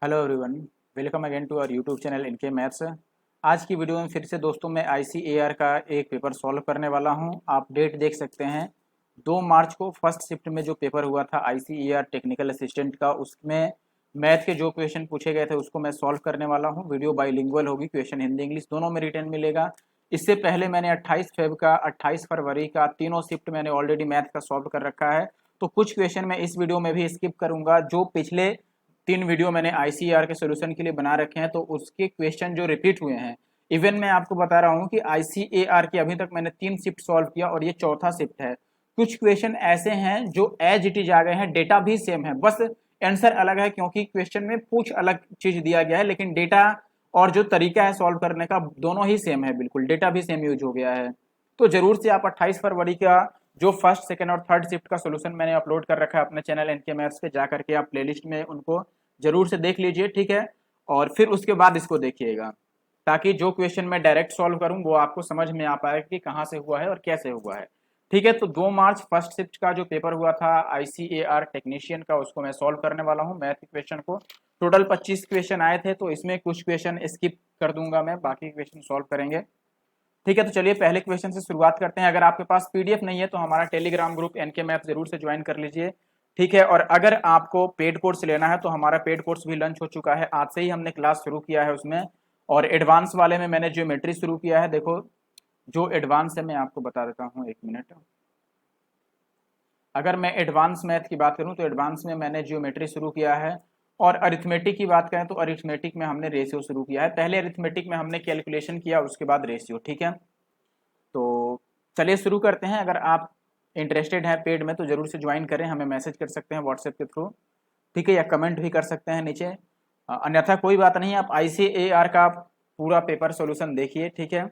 Hello everyone, welcome again to our YouTube channel इनके maths. आज की वीडियो में फिर से दोस्तों मैं आईसीएआर का एक पेपर सॉल्व करने वाला हूं। आप डेट देख सकते हैं 2 मार्च को फर्स्ट शिफ्ट में जो पेपर हुआ था आईसीएआर टेक्निकल असिस्टेंट का, उसमें मैथ के जो क्वेश्चन पूछे गए थे उसको मैं सॉल्व करने वाला हूँ। वीडियो बाईलिंगुअल होगी, क्वेश्चन हिंदी इंग्लिश दोनों में रिटर्न मिलेगा। इससे पहले मैंने 28 फेब का 28 फरवरी का तीनों शिफ्ट मैंने ऑलरेडी मैथ का सॉल्व कर रखा है। तो कुछ क्वेश्चन मैं इस वीडियो में भी स्किप करूंगा। जो पिछले 3 वीडियो मैंने आईसीआर के सोल्यूशन के लिए बना रखे हैं तो उसके क्वेश्चन जो रिपीट हुए हैं। इवन मैं आपको बता रहा हूं कि आईसीएआर की अभी तक मैंने 3 शिफ्ट सॉल्व किया और ये चौथा शिफ्ट है। कुछ क्वेश्चन ऐसे हैं जो एज इट इज आ गए हैं, डेटा भी सेम है, बस आंसर अलग है क्योंकि क्वेश्चन में कुछ अलग चीज दिया गया है, लेकिन डेटा और जो तरीका है सॉल्व करने का दोनों ही सेम है, बिल्कुल डेटा भी सेम यूज हो गया है। तो जरूर से आप 28 फरवरी का जो फर्स्ट सेकंड और थर्ड शिफ्ट का सोल्यूशन मैंने अपलोड कर रखा है अपने चैनल एनके मैथ्स पे, जा करके आप प्लेलिस्ट में उनको जरूर से देख लीजिए, ठीक है। और फिर उसके बाद इसको देखिएगा ताकि जो क्वेश्चन मैं डायरेक्ट सॉल्व करूं वो आपको समझ में आ पाए कि कहां से हुआ है और कैसे हुआ है, ठीक है। तो 2 मार्च फर्स्ट शिफ्ट का जो पेपर हुआ था आईसीएआर टेक्नीशियन का, उसको मैं सॉल्व करने वाला हूं। मैथ के क्वेश्चन को टोटल 25 क्वेश्चन आए थे, तो इसमें कुछ क्वेश्चन स्किप कर दूंगा मैं, बाकी क्वेश्चन सॉल्व करेंगे, ठीक है। तो चलिए पहले क्वेश्चन से शुरुआत करते हैं। अगर आपके पास पीडीएफ नहीं है तो हमारा टेलीग्राम ग्रुप एनके मैथ जरूर से ज्वाइन कर लीजिए, ठीक है। और अगर आपको पेड कोर्स लेना है तो हमारा पेड कोर्स भी लॉन्च हो चुका है, आज से ही हमने क्लास शुरू किया है उसमें। और एडवांस वाले में मैंने ज्योमेट्री शुरू किया है। देखो जो एडवांस है मैं आपको बता देता हूँ, एक मिनट। अगर मैं एडवांस मैथ की बात करूं तो एडवांस में मैंने जियोमेट्री शुरू किया है। और अरिथमेटिक की बात करें तो अरिथमेटिक में हमने रेशियो शुरू किया है। पहले अरिथमेटिक में हमने कैलकुलेशन किया, उसके बाद रेशियो, ठीक है। तो चलिए शुरू करते हैं। अगर आप इंटरेस्टेड हैं पेड में तो जरूर से ज्वाइन करें, हमें मैसेज कर सकते हैं व्हाट्सएप के थ्रू, ठीक है, या कमेंट भी कर सकते हैं नीचे। अन्यथा कोई बात नहीं, आप आईसीएआर का पूरा पेपर सॉल्यूशन देखिए, ठीक है।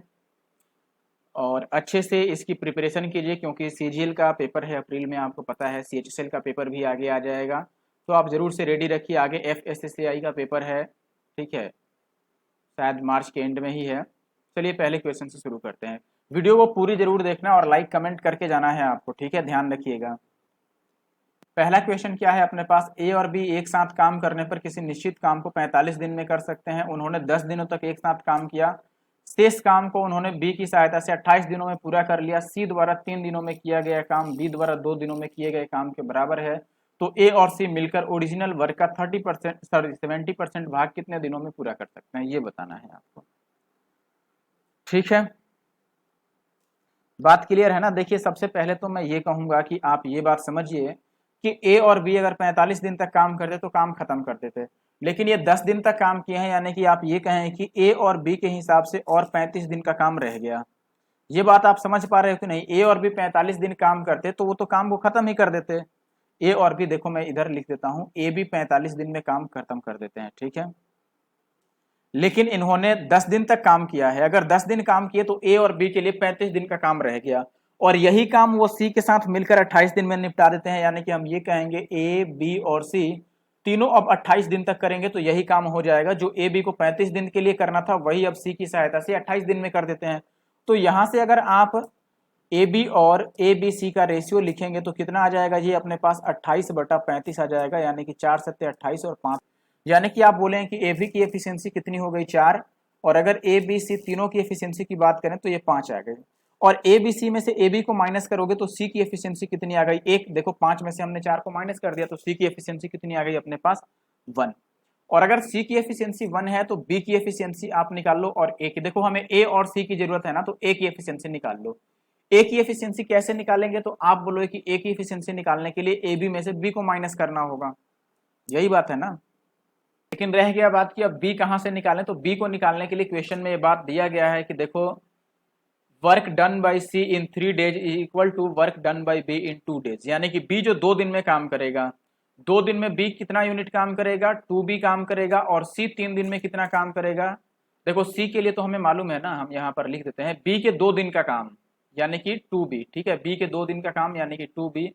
और अच्छे से इसकी प्रिपरेशन कीजिए क्योंकि सीजीएल का पेपर है अप्रैल में, आपको पता है सीएचएसएल का पेपर भी आगे आ जाएगा, तो आप जरूर से रेडी रखिए। आगे एफएसएसएआई का पेपर है, ठीक है, शायद मार्च के एंड में ही है। चलिए पहले क्वेश्चन से शुरू करते हैं। वीडियो को पूरी जरूर देखना और लाइक कमेंट करके जाना है आपको, ठीक है, ध्यान रखिएगा। पहला क्वेश्चन क्या है अपने पास, ए और बी एक साथ काम करने पर किसी निश्चित काम को 45 दिन में कर सकते हैं। उन्होंने 10 दिनों तक एक साथ काम किया। शेष काम को उन्होंने बी की सहायता से 28 दिनों में पूरा कर लिया। सी द्वारा 3 दिनों में किया गया काम बी द्वारा 2 दिनों में किए गए काम के बराबर है। तो ए और सी मिलकर ओरिजिनल वर्क का 30% सॉरी 70% भाग कितने दिनों में पूरा कर सकते हैं, ये बताना है आपको, ठीक है। बात क्लियर है ना। देखिए सबसे पहले तो मैं ये कहूंगा कि आप ये बात समझिए कि ए और बी अगर 45 दिन तक काम करते तो काम खत्म कर देते, लेकिन ये 10 दिन तक काम किए हैं, यानी कि आप ये कहें कि ए और बी के हिसाब से और 35 दिन का काम रह गया। ये बात आप समझ पा रहे हो कि नहीं। ए और बी 45 दिन काम करते तो वो तो काम को खत्म ही कर देते। ए और बी, देखो मैं इधर लिख देता हूं, ए बी 45 दिन में काम खत्म कर देते हैं, ठीक है। लेकिन इन्होंने 10 दिन तक काम किया है। अगर 10 दिन काम किए तो ए और बी के लिए 35 दिन का काम रह गया, और यही काम वो सी के साथ मिलकर 28 दिन में निपटा देते हैं। यानी कि हम ये कहेंगे ए बी और सी तीनों अब 28 दिन तक करेंगे तो यही काम हो जाएगा। जो ए बी को 35 दिन के लिए करना था वही अब सी की सहायता से 28 दिन में कर देते हैं। तो यहां से अगर आप ए बी और ए बी सी का रेशियो लिखेंगे तो कितना आ जाएगा, ये अपने पास 28/35 आ जाएगा, यानी कि 4 सत्ते 28 और 5, यानी कि आप बोले कि ए बी की एफिशिएंसी कितनी हो गई 4, और अगर ए बी सी तीनों की एफिशिएंसी की बात करें तो ये 5 आ गई। और ए बी सी में से ए बी को माइनस करोगे तो सी की एफिशिएंसी कितनी आ गई, एक। देखो 5 में से हमने 4 को माइनस कर दिया तो सी की एफिशिएंसी कितनी आ गई अपने पास, 1। और अगर सी की एफिशिएंसी 1 है तो बी की एफिशिएंसी आप निकाल लो, और ए की, देखो हमें ए और सी की जरूरत है ना, तो ए की एफिशिएंसी निकाल लो। ए की एफिशिएंसी कैसे निकालेंगे, तो आप बोलोगे कि ए की एफिशिएंसी निकालने के लिए ए बी में से बी को माइनस करना होगा, यही बात है ना। लेकिन रह गया बात कि अब बी कहां से निकालें, तो बी को निकालने के लिए क्वेश्चन में ये बात दिया गया है कि देखो work done by C in 3 days is equal to work done by B in 2 days, यानी कि बी जो 2 दिन में काम करेगा, 2 दिन में बी कितना यूनिट काम करेगा, 2b काम करेगा, और सी 3 दिन में कितना काम करेगा। देखो सी के लिए तो हमें मालूम है ना, हम यहाँ पर लिख देते हैं बी के 2 दिन का काम यानी कि 2b, ठीक है, बी के 2 दिन का काम यानी कि 2b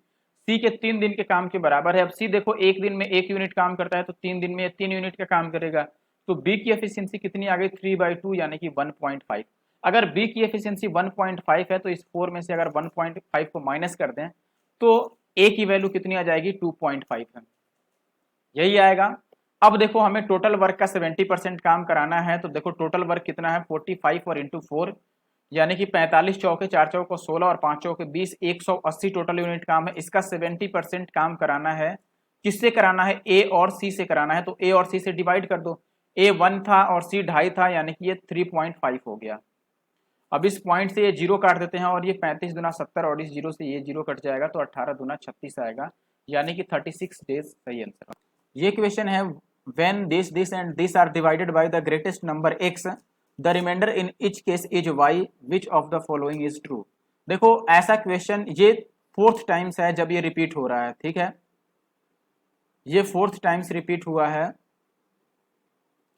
सी के 3 दिन के काम के बराबर है। अब सी देखो एक दिन में 1 यूनिट काम करता है तो 3 दिन में 3 यूनिट का काम करेगा, तो बी की एफिशिएंसी कितनी आ गई 3/2 यानी कि 1.5। अगर बी की एफिशिएंसी 1.5 है तो इस 4 में से अगर 1.5 को माइनस कर दें तो ए की वैल्यू कितनी आ जाएगी 2.5 है, यही आएगा। अब देखो हमें टोटल वर्क का 70% काम कराना है, तो देखो टोटल वर्क कितना है 45 और इंटू 4, यानी कि 45 चौके 4 चौके 16 और 5 चौके 20, 180 टोटल यूनिट काम है। इसका 70% काम कराना है, किससे कराना है, ए और सी से कराना है। तो ए और सी से डिवाइड कर दो, ए 1 था और सी 2.5 था, यानी कि ये 3.5 हो गया। अब इस पॉइंट से ये जीरो काट देते हैं और ये 35 दुना 70 और इस जीरो से ये जीरो कट जाएगा, तो 18 दुना 36 आएगा, यानी कि 36 डेज सही आंसर। ये क्वेश्चन है when this and this are divided by the greatest number x, the remainder in each case is y, which of the following is true. देखो ऐसा क्वेश्चन ये 4th टाइम्स है जब ये रिपीट हो रहा है, ठीक है, ये 4th टाइम्स रिपीट हुआ है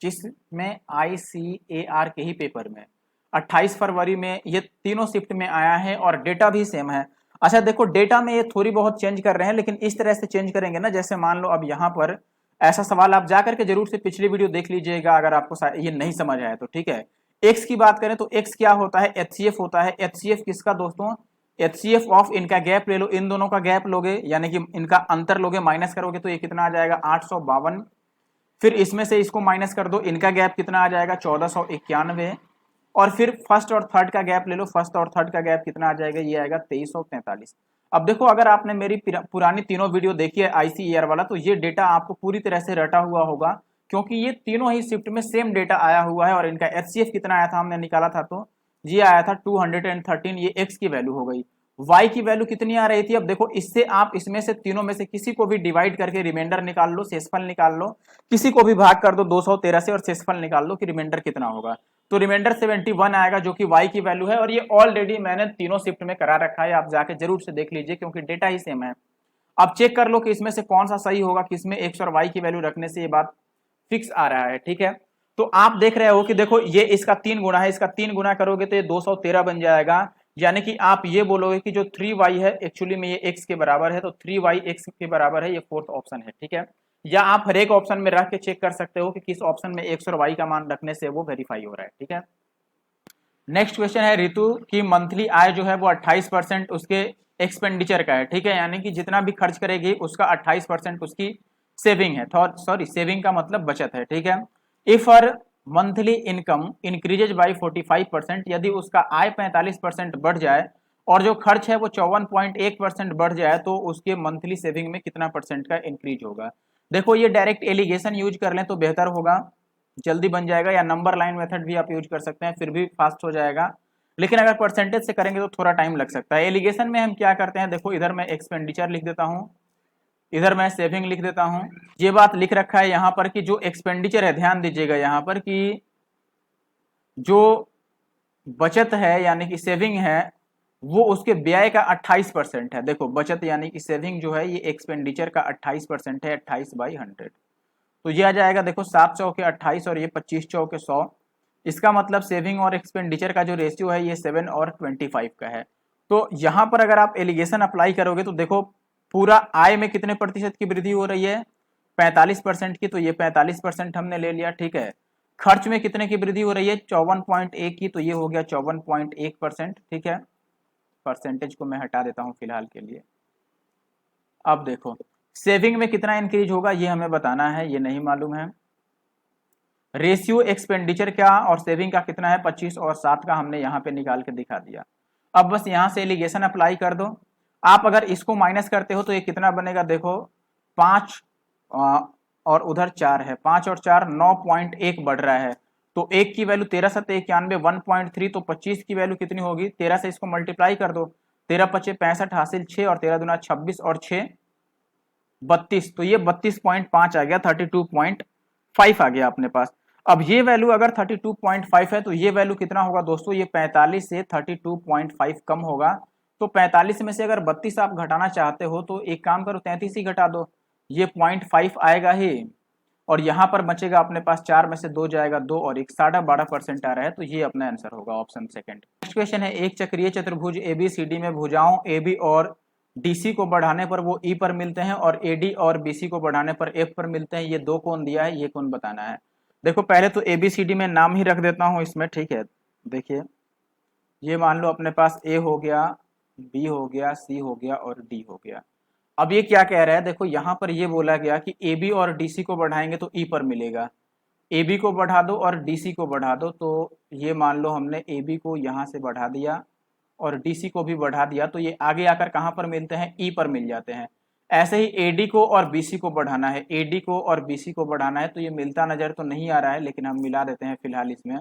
जिसमें ICAR के ही पेपर में 28 फरवरी में ये तीनों शिफ्ट में आया है और डेटा भी सेम है। अच्छा देखो डेटा में ये थोड़ी बहुत चेंज कर रहे हैं, लेकिन इस तरह से चेंज करेंगे ना, जैसे मान लो अब यहाँ पर ऐसा सवाल आप जाकर के जरूर से पिछली वीडियो देख लीजिएगा अगर आपको ये नहीं समझ आया तो, ठीक है। एक्स की बात करें तो एक्स क्या होता है, HCF होता है। HCF किसका दोस्तों, HCF ऑफ, इनका गैप ले लो, इन दोनों का गैप लोगे यानी कि इनका अंतर लोगे, माइनस करोगे तो ये कितना आ जाएगा 852, फिर इसमें से इसको माइनस कर दो, इनका गैप कितना आ जाएगा 1491, और फिर फर्स्ट और थर्ड का गैप ले लो, फर्स्ट और थर्ड का गैप कितना आ जाएगा, ये आएगा 2343। अब देखो अगर आपने मेरी पुरानी तीनों वीडियो देखी है ICAR वाला, तो ये डेटा आपको पूरी तरह से रटा हुआ होगा, क्योंकि ये तीनों ही शिफ्ट में सेम डेटा आया हुआ है। और इनका HCF कितना आया था हमने निकाला था, तो ये आया था 213, ये x की वैल्यू हो गई। y की वैल्यू कितनी आ रही थी, अब देखो इससे आप इसमें से तीनों में से किसी को भी डिवाइड करके रिमाइंडर निकाल लो, शेषफल निकाल लो, किसी को भी भाग कर दो 213 से और शेषफल निकाल लो कि रिमाइंडर कितना होगा। तो रिमाइंडर 71 आएगा जो कि y की वैल्यू है, और ये ऑलरेडी मैंने तीनों शिफ्ट में करा रखा है, आप जाके जरूर से देख लीजिए क्योंकि डेटा ही सेम है। अब चेक कर लो कि इसमें से कौन सा सही होगा, किसमें x और y की वैल्यू रखने से ये बात फिक्स आ रहा है, ठीक है। तो आप देख रहे हो कि देखो ये इसका 3 गुना है, इसका 3 गुना करोगे तो ये 213 बन जाएगा, यानी कि आप ये बोलोगे कि जो 3y है एक्चुअली में ये x के बराबर है, तो 3y x के बराबर है, ये 4th ऑप्शन है, ठीक है। या आप हर एक ऑप्शन में रख के चेक कर सकते हो कि किस ऑप्शन में x और y का मान रखने से वो वेरीफाई हो रहा है, ठीक है। नेक्स्ट क्वेश्चन है रितु की मंथली आय जो है वो 28% उसके एक्सपेंडिचर का है, ठीक है, यानी कि जितना भी खर्च करेगी उसका 28% उसकी सेविंग है, सॉरी सेविंग का मतलब बचत है, ठीक है। If her monthly income increases by 45%, यदि उसका आय 45% बढ़ जाए और जो खर्च है वो 54.1% बढ़ जाए, तो उसके मंथली सेविंग में कितना परसेंट का इंक्रीज होगा। देखो ये डायरेक्ट एलिगेशन यूज कर लें तो बेहतर होगा, जल्दी बन जाएगा, या नंबर लाइन मेथड भी आप यूज कर सकते हैं, फिर भी फास्ट हो जाएगा। लेकिन अगर परसेंटेज से करेंगे तो थोड़ा टाइम लग सकता है। एलिगेशन में हम क्या करते हैं, देखो इधर मैं एक्सपेंडिचर लिख देता हूं, इधर मैं सेविंग लिख देता हूं। ये बात लिख रखा है यहां पर कि जो एक्सपेंडिचर है, ध्यान दीजिएगा यहां पर कि जो बचत है यानी कि सेविंग है वो उसके व्यय का 28% है। देखो बचत यानी कि सेविंग जो है ये एक्सपेंडिचर का 28% है, 28/100, तो ये आ जाएगा देखो 7 चौके 28 और ये 25 चौके 100। इसका मतलब सेविंग और एक्सपेंडिचर का जो रेशियो है ये 7 और 25 का है। तो यहाँ पर अगर आप एलिगेशन अप्लाई करोगे तो देखो पूरा आय में कितने प्रतिशत की वृद्धि हो रही है, 45% की, तो ये 45% हमने ले लिया, ठीक है। खर्च में कितने की वृद्धि हो रही है, 54.1 की, तो ये हो गया 54.1%, ठीक है। परसेंटेज को मैं हटा देता हूं फिलहाल के लिए। अब देखो सेविंग में कितना इंक्रीज होगा ये हमें बताना है, ये नहीं मालूम है। रेशियो एक्सपेंडिचर क्या और सेविंग का कितना है, 25 और 7 का हमने यहाँ पे निकाल के दिखा दिया। अब बस यहाँ से एलिगेशन अप्लाई कर दो। आप अगर इसको माइनस करते हो तो ये कितना बनेगा, देखो 5 और उधर 4 है, 5 और 4 9.1 बढ़ रहा है, तो 1 की वैल्यू 13 7 91 1.3, तो 25 की वैल्यू कितनी होगी, 13 से इसको मल्टीप्लाई कर दो, 13 पचे 65 हासिल 6 और 13 दुना 26 और 6 32, तो ये 32.5 आ गया, 32.5 आ गया अपने पास। अब ये वैल्यू अगर 32.5 है तो ये वैल्यू कितना होगा दोस्तों, ये 45 से 32.5 कम होगा। तो 45 में से अगर 32 आप घटाना चाहते हो तो एक काम करो 33 ही घटा दो, ये 0.5 आएगा ही, और यहाँ पर बचेगा अपने पास 4 में से 2 जाएगा 2 और 1 12.5% आ रहा है, तो ये अपना आंसर होगा ऑप्शन सेकंड। नेक्स्ट क्वेश्चन है एक चक्रीय चतुर्भुज ABCD में भुजाओं AB और DC को बढ़ाने पर वो E पर मिलते हैं और AD और BC को बढ़ाने पर F पर मिलते हैं, ये दो कोण दिया है, ये कोण बताना है। देखो पहले तो ABCD में नाम ही रख देता हूं इसमें, ठीक है। देखिए ये मान लो अपने पास A हो गया, B हो गया, C हो गया और D हो गया। अब ये क्या कह रहा है, देखो यहाँ पर ये बोला गया कि ए बी और डी सी को बढ़ाएंगे तो ई पर मिलेगा, ए बी को बढ़ा दो और डी सी को बढ़ा दो, तो ये मान लो हमने ए बी को यहाँ से बढ़ा दिया और डी सी को भी बढ़ा दिया, तो ये आगे आकर कहाँ पर मिलते हैं, ई पर मिल जाते हैं। ऐसे ही ए डी को और बी सी को बढ़ाना है, ए डी को और बी सी को बढ़ाना है, तो ये मिलता नजर तो नहीं आ रहा है, लेकिन हम मिला देते हैं फिलहाल इसमें,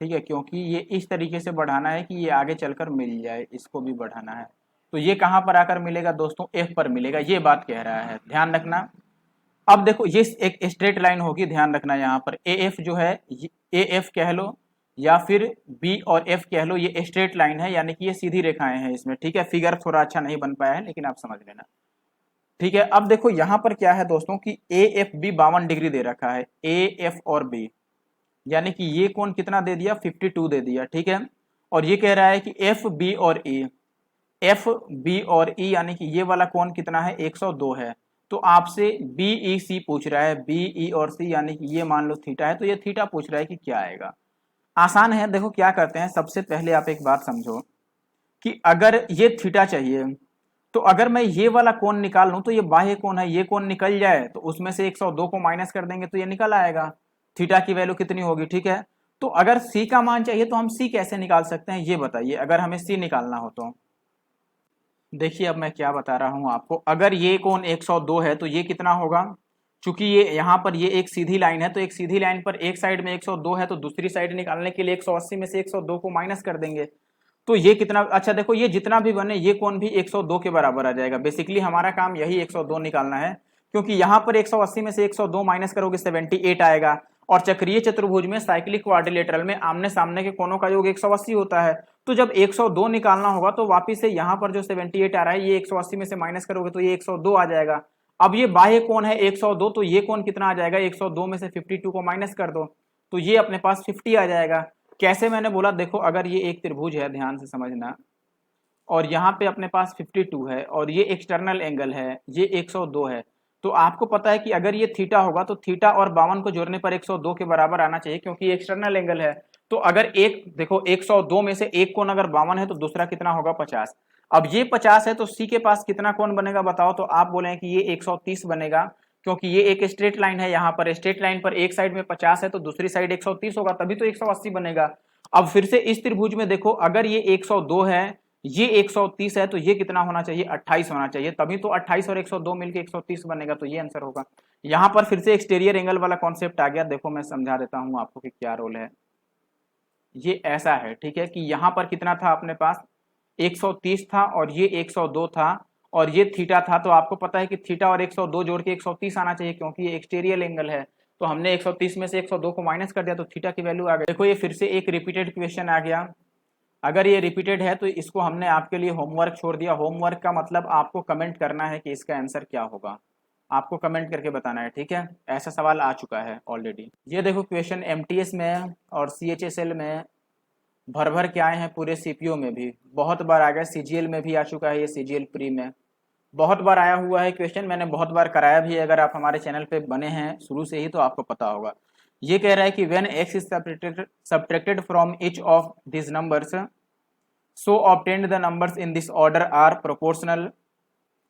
ठीक है, क्योंकि ये इस तरीके से बढ़ाना है कि ये आगे चलकर मिल जाए, इसको भी बढ़ाना है। तो ये कहाँ पर आकर मिलेगा दोस्तों, एफ पर मिलेगा, ये बात कह रहा है, ध्यान रखना। अब देखो ये एक स्ट्रेट लाइन होगी, ध्यान रखना, यहाँ पर ए एफ जो है, ए एफ कह लो या फिर बी और एफ कह लो, ये स्ट्रेट लाइन है, यानी कि ये सीधी रेखाएं हैं इसमें, ठीक है। फिगर थोड़ा अच्छा नहीं बन पाया है, लेकिन आप समझ लेना, ठीक है। अब देखो यहाँ पर क्या है दोस्तों कि ए एफ बी 52 डिग्री दे रखा है, ए एफ और बी, यानी कि ये कोण कितना दे दिया, 52 दे दिया, ठीक है। और ये कह रहा है कि एफ बी और ई, एफ बी और ई यानी कि ये वाला कोण कितना है, 102 है। तो आपसे बी ई सी पूछ रहा है, बी ई और सी यानी कि ये मान लो थीटा है, तो ये थीटा पूछ रहा है कि क्या आएगा। आसान है, देखो क्या करते हैं, सबसे पहले आप एक बात समझो कि अगर ये थीटा चाहिए, तो अगर मैं ये वाला कोण निकाल लूं, तो ये बाह्य कोण है, ये कोण निकल जाए तो उसमें से 102 को माइनस कर देंगे तो ये निकल आएगा, थीटा की वैल्यू कितनी होगी, ठीक है। तो अगर सी का मान चाहिए तो हम सी कैसे निकाल सकते हैं, ये बताइए, अगर हमें सी निकालना हो तो। देखिए अब मैं क्या बता रहा हूं आपको, अगर ये कोण 102 है तो ये कितना होगा, चूंकि ये यहाँ पर ये एक सीधी लाइन है, तो एक सीधी लाइन पर एक साइड में 102 है, तो दूसरी साइड निकालने के लिए 180 में से 102 को माइनस कर देंगे, तो ये कितना, अच्छा देखो ये जितना भी बने ये कोण भी 102 के बराबर आ जाएगा। बेसिकली हमारा काम यही 102 निकालना है, क्योंकि यहाँ पर 180 में से 102 माइनस करोगे 78 आएगा, और चक्रीय चतुर्भुज में साइक्लिक क्वाड्रिलेटरल में आमने सामने के कोणों का योग 180 होता है। तो जब 102 निकालना होगा तो वापिस से यहाँ पर जो 78 आ रहा है, ये 180 में से माइनस करोगे तो ये 102 आ जाएगा। अब ये बाह्य कोण है 102, तो ये कोण कितना आ जाएगा, 102 में से 52 को माइनस कर दो तो ये अपने पास 50 आ जाएगा। कैसे, मैंने बोला देखो, अगर ये एक त्रिभुज है, ध्यान से समझना, और यहाँ पे अपने पास 52 है और ये एक्सटर्नल एंगल है, ये 102 है, तो आपको पता है कि अगर ये थीटा होगा तो थीटा और 52 को जोड़ने पर 102 के बराबर आना चाहिए, क्योंकि ये एक्सटर्नल एंगल है। तो अगर एक देखो 102 में से एक कोण अगर 52 है तो दूसरा कितना होगा, 50। अब ये 50 है तो सी के पास कितना कोण बनेगा बताओ, तो आप बोले कि ये 130 बनेगा, क्योंकि ये एक स्ट्रेट लाइन है, यहाँ पर स्ट्रेट लाइन पर एक साइड में 50 है तो दूसरी साइड 130 होगा, तभी तो 180 बनेगा। अब फिर से इस त्रिभुज में देखो, अगर ये 102 है, ये 130 है, तो ये कितना होना चाहिए, 28 होना चाहिए, तभी तो 28 और 102 मिलकर 130 बनेगा, तो ये आंसर होगा। यहाँ पर फिर से एक्सटीरियर एंगल वाला कॉन्सेप्ट आ गया, देखो मैं समझा देता हूँ आपको कि क्या रोल है। ये ऐसा है, ठीक है, कि यहाँ पर कितना था अपने पास, 130 था और ये 102 था और ये थीटा था, तो आपको पता है कि थीटा और 102 जोड़ के 130 आना चाहिए, क्योंकि ये एक्सटीरियर एंगल है। तो हमने 130 में से 102 को माइनस कर दिया तो थीटा की वैल्यू आ गई। देखो ये फिर से एक रिपीटेड क्वेश्चन आ गया, अगर ये रिपीटेड है तो इसको हमने आपके लिए होमवर्क छोड़ दिया। होमवर्क का मतलब आपको कमेंट करना है कि इसका आंसर क्या होगा, आपको कमेंट करके बताना है, ठीक है। ऐसा सवाल आ चुका है ऑलरेडी। ये देखो क्वेश्चन एमटीएस में और सीएचएसएल में भर भर के आए हैं, पूरे सीपीओ में भी बहुत बार आ गया, सीजीएल में भी आ चुका है, ये सीजीएल प्री में बहुत बार आया हुआ है क्वेश्चन, मैंने बहुत बार कराया भी है। अगर आप हमारे चैनल पे बने हैं शुरू से ही तो आपको पता होगा। ये कह रहा है कि when x is subtracted from each of this numbers so obtained the numbers in this order are proportional,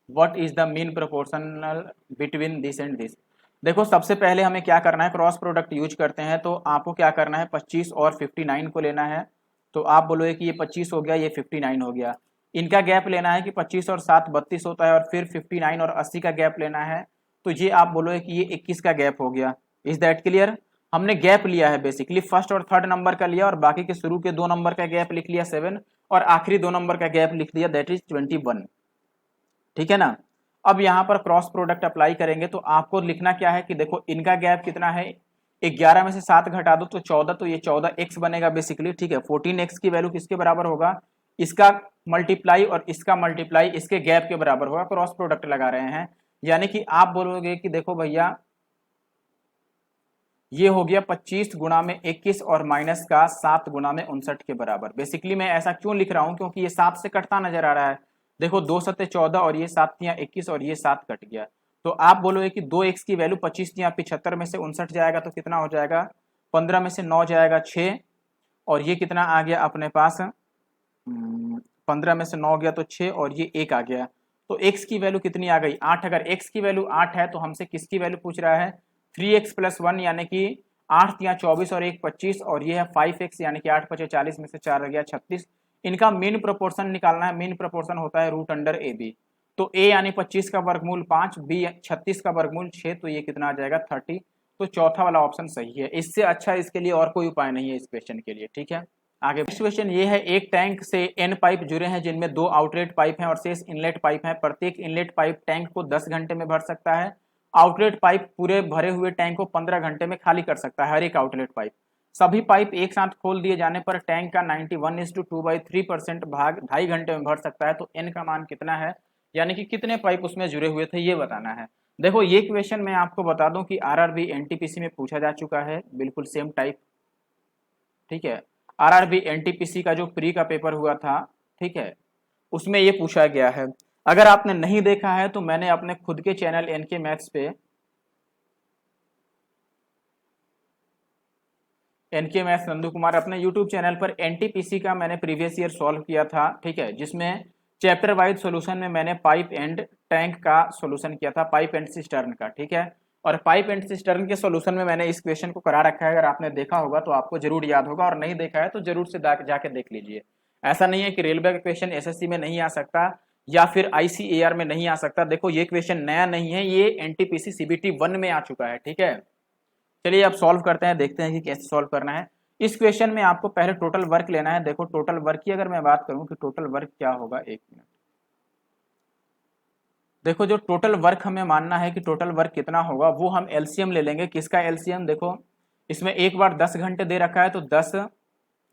what is the mean proportional between this and this. देखो सबसे पहले हमें क्या करना है, क्रॉस प्रोडक्ट यूज करते हैं, तो आपको क्या करना है, 25 और 59 को लेना है। तो आप बोलोगे कि ये 25 हो गया, ये 59 हो गया, इनका गैप लेना है कि 25 और 7 32 होता है, और फिर 59 और 80 का गैप लेना है, तो ये आप बोलोगे कि ये 21 का गैप हो गया। Is that clear. हमने गैप लिया है, बेसिकली फर्स्ट और थर्ड नंबर का लिया और बाकी के शुरू के 2 नंबर का गैप लिख लिया 7 और आखिरी 2 नंबर का गैप लिख दिया, दैट इज 21, ठीक है ना। अब यहाँ पर क्रॉस प्रोडक्ट अप्लाई करेंगे तो आपको लिखना क्या है कि देखो इनका गैप कितना है, 11 में से 7 घटा दो तो 14, तो ये 14x बनेगा बेसिकली, ठीक है। 14x की वैल्यू किसके बराबर होगा, इसका मल्टीप्लाई और इसका मल्टीप्लाई इसके गैप के बराबर होगा, क्रॉस प्रोडक्ट लगा रहे हैं। यानी कि आप बोलोगे कि देखो भैया ये हो गया 25 गुणा में 21 और माइनस का 7 गुणा में 59 के बराबर। बेसिकली मैं ऐसा क्यों लिख रहा हूं, क्योंकि ये 7 से कटता नजर आ रहा है, देखो 2 सत्ते 14 और ये 7 तियां 21 और ये 7 कट गया, तो आप बोलोगे कि 2x की वैल्यू 25 तियां 75 में से 59 जाएगा तो कितना हो जाएगा, 15 में से 9 जाएगा 6, और ये कितना आ गया अपने पास 15 में से 9 गया तो 6 और ये 1 आ गया, तो x की वैल्यू कितनी आ गई 8। अगर x की वैल्यू 8 है तो हमसे किसकी वैल्यू पूछ रहा है 3x + 1 यानी कि 8 या 24 और 1 25 और ये है 5x यानी कि 8 × 5 = 40 में से 4 रह गया 36। इनका मीन प्रोपोर्शन निकालना है। मीन प्रोपोर्शन होता है √√AB। तो a यानी 25 का वर्गमूल 5, b 36 का वर्गमूल 6, तो ये कितना आ जाएगा 30। तो चौथा वाला ऑप्शन सही है। इससे अच्छा इसके लिए और कोई उपाय नहीं है इस क्वेश्चन के लिए। ठीक है, आगे नेक्स्ट क्वेश्चन ये है, एक टैंक से n पाइप जुड़े हैं जिनमें 2 आउटलेट पाइप हैं और शेष इनलेट पाइप हैं। प्रत्येक इनलेट पाइप टैंक को 10 घंटे में भर सकता है। आउटलेट पाइप पूरे भरे हुए टैंक को 15 घंटे में खाली कर सकता है। हर एक आउटलेट पाइप, सभी पाइप एक साथ खोल दिए जाने पर टैंक का 91:2/3% भाग 2.5 घंटे में भर सकता है। तो n का मान कितना है, यानी कि कितने पाइप उसमें जुड़े हुए थे, ये बताना है। देखो ये क्वेश्चन मैं आपको बता दूं कि आरआरबी एनटीपीसी में पूछा जा चुका है, बिल्कुल सेम टाइप। ठीक है, आरआरबी एनटीपीसी का जो प्री का पेपर हुआ था, ठीक है, उसमें ये पूछा गया है। अगर आपने नहीं देखा है तो मैंने अपने खुद के चैनल एनके मैथ्स पे, एनके मैथ्स नंदू कुमार, अपने यूट्यूब चैनल पर एनटीपीसी का मैंने प्रीवियस ईयर सॉल्व किया था। ठीक है, जिसमें चैप्टर वाइज सॉल्यूशन में मैंने पाइप एंड टैंक का सॉल्यूशन किया था, पाइप एंड सिस्टर्न का। ठीक है, और पाइप एंड सिस्टर्न के सॉल्यूशन में मैंने इस क्वेश्चन को करा रखा है। अगर आपने देखा होगा तो आपको जरूर याद होगा, और नहीं देखा है तो जरूर से जाके देख लीजिए। ऐसा नहीं है कि रेलवे का क्वेश्चन एसएससी में नहीं आ सकता या फिर आईसीएआर में नहीं आ सकता। देखो ये क्वेश्चन नया नहीं है, ये एनटीपीसी सीबीटी 1 में आ चुका है। ठीक है, चलिए अब सॉल्व करते हैं, देखते हैं कि कैसे सॉल्व करना है। इस क्वेश्चन में आपको पहले टोटल वर्क लेना है। देखो टोटल वर्क की अगर मैं बात करूं कि टोटल वर्क क्या होगा, 1 मिनट। देखो जो टोटल वर्क हमें मानना है कि टोटल वर्क कितना होगा, वो हम एलसीएम ले लेंगे। किसका एलसीएम, देखो इसमें एक बार 10 घंटे दे रखा है तो 10,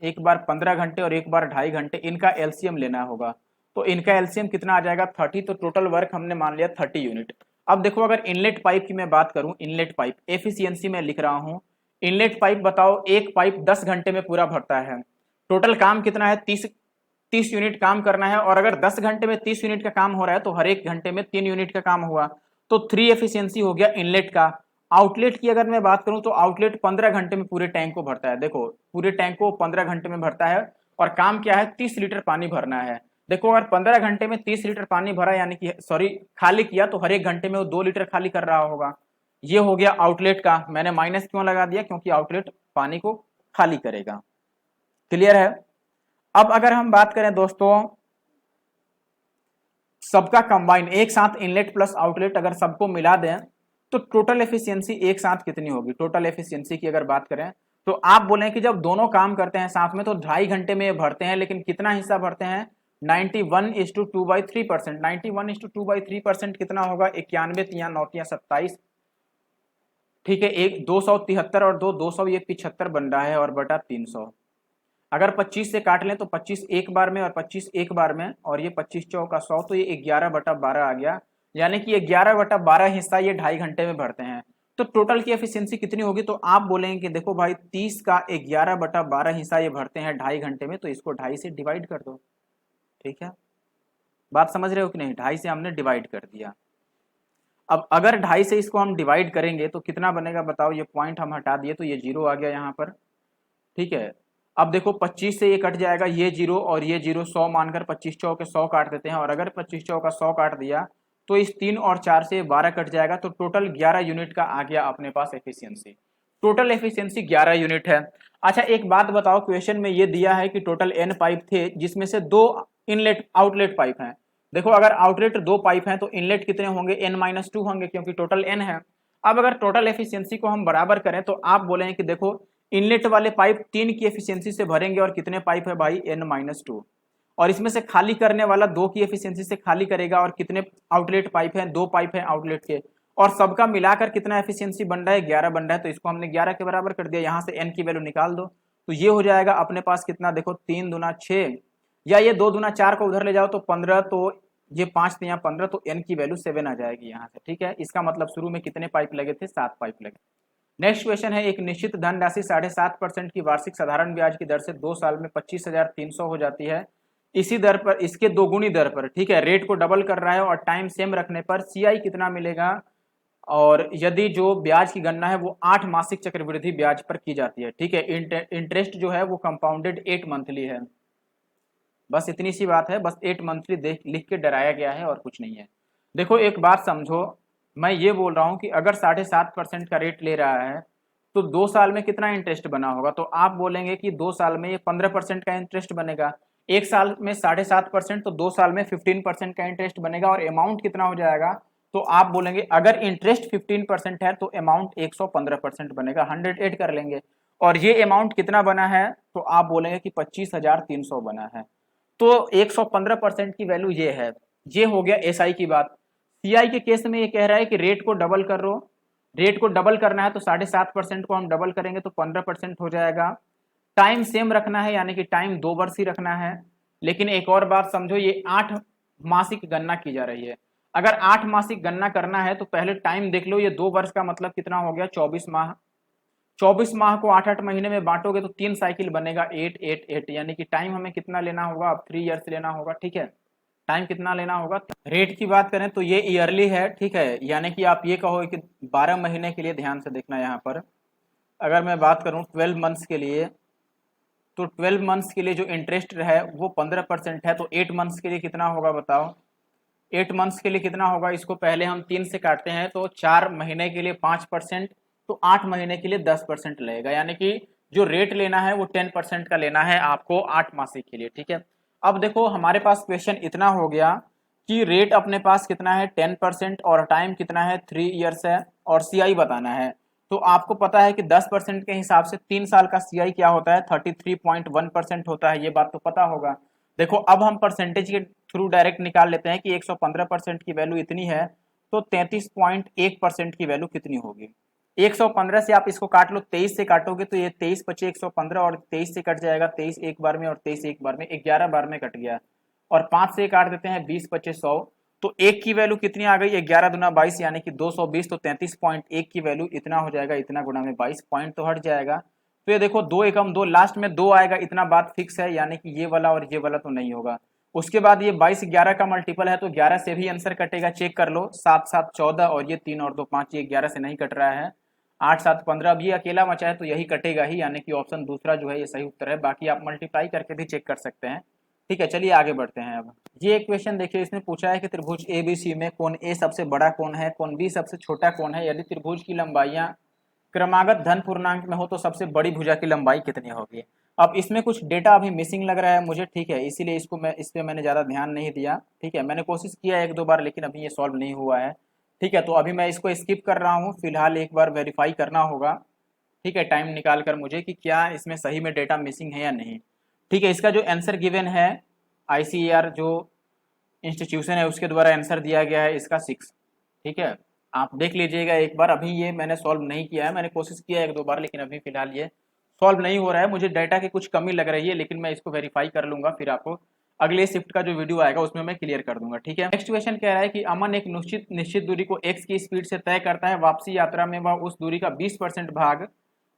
एक बार 15 घंटे और एक बार 2.5 घंटे, इनका एलसीएम लेना होगा। तो इनका एलसीएम कितना आ जाएगा 30। तो टोटल वर्क हमने मान लिया 30 यूनिट। अब देखो अगर इनलेट पाइप की मैं बात करूं, इनलेट पाइप एफिशिएंसी में लिख रहा हूं। इनलेट पाइप बताओ, एक पाइप 10 घंटे में पूरा भरता है। टोटल काम कितना है 30 यूनिट काम करना है। और अगर 10 घंटे में 30 यूनिट का काम हो रहा है तो हर एक घंटे में 3 यूनिट का काम हुआ। तो 3 एफिशिएंसी हो गया इनलेट का। आउटलेट की अगर मैं बात करूं तो आउटलेट 15 घंटे में पूरे टैंक को भरता है। देखो पूरे टैंक को 15 घंटे में भरता है और काम क्या है 30 लीटर पानी भरना है। देखो अगर 15 घंटे में 30 लीटर पानी भरा, यानी कि सॉरी खाली किया, तो हर एक घंटे में वो 2 लीटर खाली कर रहा होगा। ये हो गया आउटलेट का। मैंने माइनस क्यों लगा दिया, क्योंकि आउटलेट पानी को खाली करेगा। क्लियर है। अब अगर हम बात करें दोस्तों सबका कंबाइन, एक साथ इनलेट प्लस आउटलेट अगर सबको मिला दें तो टोटल एफिशिएंसी एक साथ कितनी होगी। टोटल एफिशिएंसी की अगर बात करें तो आप बोलें कि जब दोनों काम करते हैं साथ में तो 2.5 घंटे में भरते हैं, लेकिन कितना हिस्सा भरते हैं 91:2/3%। 91:2/3% कितना होगा 91 3 9 27। ठीक है, एक 273 और 200, ये 75 बन रहा है और बटा 300। अगर 25 से काट लें तो 25 एक बार में और 25 एक बार में, और ये 25 चौका 100, तो ये 11/12 आ गया। यानी कि 11/12 हिस्सा ये 2.5 घंटे में भरते हैं। तो टोटल की एफिशिएंसी कितनी होगी, तो आप बोलेंगे कि देखो भाई 30 का 11/12 हिस्सा ये भरते हैं 2.5 घंटे में, तो इसको 2.5 से डिवाइड कर दो। ठीक है, बात समझ रहे हो कि नहीं, 2.5 से हमने डिवाइड कर दिया। अब अगर 2.5 से इसको हम डिवाइड करेंगे तो कितना बनेगा बताओ। ये पॉइंट हम हटा दिए तो ये 0 आ गया यहाँ पर। ठीक है, अब देखो 25 से ये कट जाएगा, ये 0 और ये 0, 100 मानकर 25 चौके 100 काट देते हैं। और अगर 25 चौका 100 काट दिया तो इस 3 और 4 से 12 कट जाएगा। तो टोटल 11 यूनिट का आ गया अपने पास एफिशिएंसी। टोटल एफिशिएंसी 11 यूनिट है। अच्छा एक बात बताओ, क्वेश्चन में ये दिया है कि टोटल n पाइप थे जिसमें से 2 इनलेट आउटलेट पाइप हैं। देखो अगर आउटलेट 2 पाइप हैं तो इनलेट कितने होंगे n-2 होंगे, क्योंकि टोटल n है। अब अगर टोटल एफिशिएंसी को हम बराबर करें तो आप बोलें कि देखो इनलेट वाले पाइप 3 की एफिशिएंसी से भरेंगे, और कितने पाइप है भाई n-2, और इसमें से खाली करने वाला 2 की एफिशिएंसी से खाली करेगा। और कितने आउटलेट पाइप हैं, 2 पाइप हैं आउटलेट के, और सबका मिलाकर कितना एफिशिएंसी बन रहा है 11 बन रहा है। तो इसको हमने 11 के बराबर कर दिया। यहाँ से n की वैल्यू निकाल दो तो ये हो जाएगा अपने पास कितना, देखो 3 दूना 6, या ये 2 दूना 4 को उधर ले जाओ तो 15, तो ये 5 या 15, तो n की वैल्यू 7 आ जाएगी यहाँ से। ठीक है, इसका मतलब शुरू में कितने पाइप लगे थे, 7 पाइप लगे। नेक्स्ट क्वेश्चन है, एक निश्चित धनराशि 7.5% की वार्षिक साधारण ब्याज की दर से 2 साल में 25,300 हो जाती है। इसी दर पर, इसके दोगुनी दर पर, ठीक है, रेट को डबल कर रहा है और टाइम सेम रखने पर सीआई कितना मिलेगा। और यदि जो ब्याज की गणना है वो 8 मासिक चक्रवृद्धि ब्याज पर की जाती है। ठीक है, इंटरेस्ट जो है वो कंपाउंडेड 8 मंथली है। बस इतनी सी बात है, बस 8 मंथली देख लिख के डराया गया है और कुछ नहीं है। देखो एक बात समझो, मैं ये बोल रहा हूँ कि अगर 7.5% का रेट ले रहा है तो 2 साल में कितना इंटरेस्ट बना होगा, तो आप बोलेंगे कि 2 साल में ये 15% का इंटरेस्ट बनेगा। एक साल में 7.5% तो 2 साल में 15% का इंटरेस्ट बनेगा, और अमाउंट कितना हो जाएगा, तो आप बोलेंगे अगर इंटरेस्ट 15% है तो अमाउंट 115% बनेगा, 108 कर लेंगे। और ये अमाउंट कितना बना है, तो आप बोलेंगे कि 25,300 बना है। तो 115% की वैल्यू ये है। ये हो गया एसआई की बात। सीआई के केस में ये कह रहा है कि रेट को डबल कर लो, रेट को डबल करना है तो 7.5% को हम डबल करेंगे तो 15% हो जाएगा। टाइम सेम रखना है, यानी कि टाइम 2 वर्ष ही रखना है। लेकिन एक और बात समझो, ये 8 मासिक गणना की जा रही है। अगर 8 मासिक गणना करना है तो पहले टाइम देख लो, ये 2 वर्ष का मतलब कितना हो गया, 24 माह। 24 माह को 8-8 महीने में बांटोगे तो 3 साइकिल बनेगा, 8-8-8, यानी कि टाइम हमें कितना लेना होगा, अब 3 ईयर्स लेना होगा। ठीक है, टाइम कितना लेना होगा। रेट की बात करें तो ये ईयरली है, ठीक है, यानी कि आप ये कहोगे कि 12 महीने के लिए, ध्यान से देखना यहाँ पर, अगर मैं बात करूँ 12 मंथ्स के लिए, तो 12 मंथ्स के लिए जो इंटरेस्ट है वो 15% है, तो 8 मंथ्स के लिए कितना होगा बताओ। 8 मंथ्स के लिए कितना होगा, इसको पहले हम 3 से काटते हैं, तो 4 महीने के लिए 5%, तो 8 महीने के लिए 10% लगेगा, यानी कि जो रेट लेना है वो 10% का लेना है आपको 8 मासिक के लिए। ठीक है, अब देखो हमारे पास क्वेश्चन इतना हो गया कि रेट अपने पास कितना है 10% और टाइम कितना है 3 ईयर्स है, और सीआई बताना है। तो आपको पता है कि 10% के हिसाब से 3 साल का सीआई क्या होता है, 33.1% होता है, ये बात तो पता होगा। देखो अब हम परसेंटेज के थ्रू डायरेक्ट निकाल लेते हैं कि 115% की वैल्यू इतनी है, तो 33.1% की वैल्यू कितनी होगी। 115 से आप इसको काट लो, 23 से काटोगे तो ये 23 बचे 115, और 23 से कट जाएगा 23 एक बार में, और 23 एक बार में, 11 बार में कट गया। और 5 से काट देते हैं, 20 बचे 100, तो एक की वैल्यू कितनी आ गई, 11 दूना 22, यानी कि 220, तो 33.1 की वैल्यू इतना हो जाएगा, इतना गुना में 22 पॉइंट तो हट जाएगा। तो ये देखो 2 एकम 2, लास्ट में 2 आएगा, इतना बात फिक्स है, यानी कि ये वाला और ये वाला तो नहीं होगा। उसके बाद ये 22 11 का मल्टीपल है, तो 11 से भी आंसर कटेगा, चेक कर लो, 7 7 14, और ये 3 और 2 5, ये 11 से नहीं कट रहा है, 8 7 15, अब ये अकेला बचा है तो यही कटेगा ही, यानी कि ऑप्शन दूसरा जो है ये सही उत्तर है। बाकी आप मल्टीप्लाई करके भी चेक कर सकते हैं। ठीक है, चलिए आगे बढ़ते हैं। अब ये एक क्वेश्चन देखिए, इसमें पूछा है कि त्रिभुज एबीसी में कोण ए सबसे बड़ा कोण है, कोण बी सबसे छोटा कोण है, यदि त्रिभुज की लंबाइयां क्रमागत धन पूर्णांक में हो तो सबसे बड़ी भुजा की लंबाई कितनी होगी। अब इसमें कुछ डेटा अभी मिसिंग लग रहा है मुझे, ठीक है, इसीलिए इस पे मैंने ज़्यादा ध्यान नहीं दिया। ठीक है, मैंने कोशिश किया 1-2 बार, लेकिन अभी ये सॉल्व नहीं हुआ है। ठीक है, तो अभी मैं इसको स्किप कर रहा हूँ, फिलहाल एक बार वेरीफाई करना होगा, ठीक है, टाइम निकाल कर मुझे, कि क्या इसमें सही में डेटा मिसिंग है या नहीं। ठीक है, इसका जो आंसर गिवन है आईसीएआर जो इंस्टीट्यूशन है उसके द्वारा आंसर दिया गया है इसका 6। ठीक है, आप देख लीजिएगा एक बार, अभी ये मैंने सॉल्व नहीं किया है, मैंने कोशिश किया 1-2 बार, लेकिन अभी फिलहाल ये सॉल्व नहीं हो रहा है, मुझे डाटा की कुछ कमी लग रही है, लेकिन मैं इसको वेरीफाई कर लूंगा, फिर आपको अगले शिफ्ट का जो वीडियो आएगा उसमें मैं क्लियर कर दूंगा। ठीक है, नेक्स्ट क्वेश्चन कह रहा है कि अमन एक निश्चित दूरी को x की स्पीड से तय करता है, वापसी यात्रा में वह उस दूरी का 20% भाग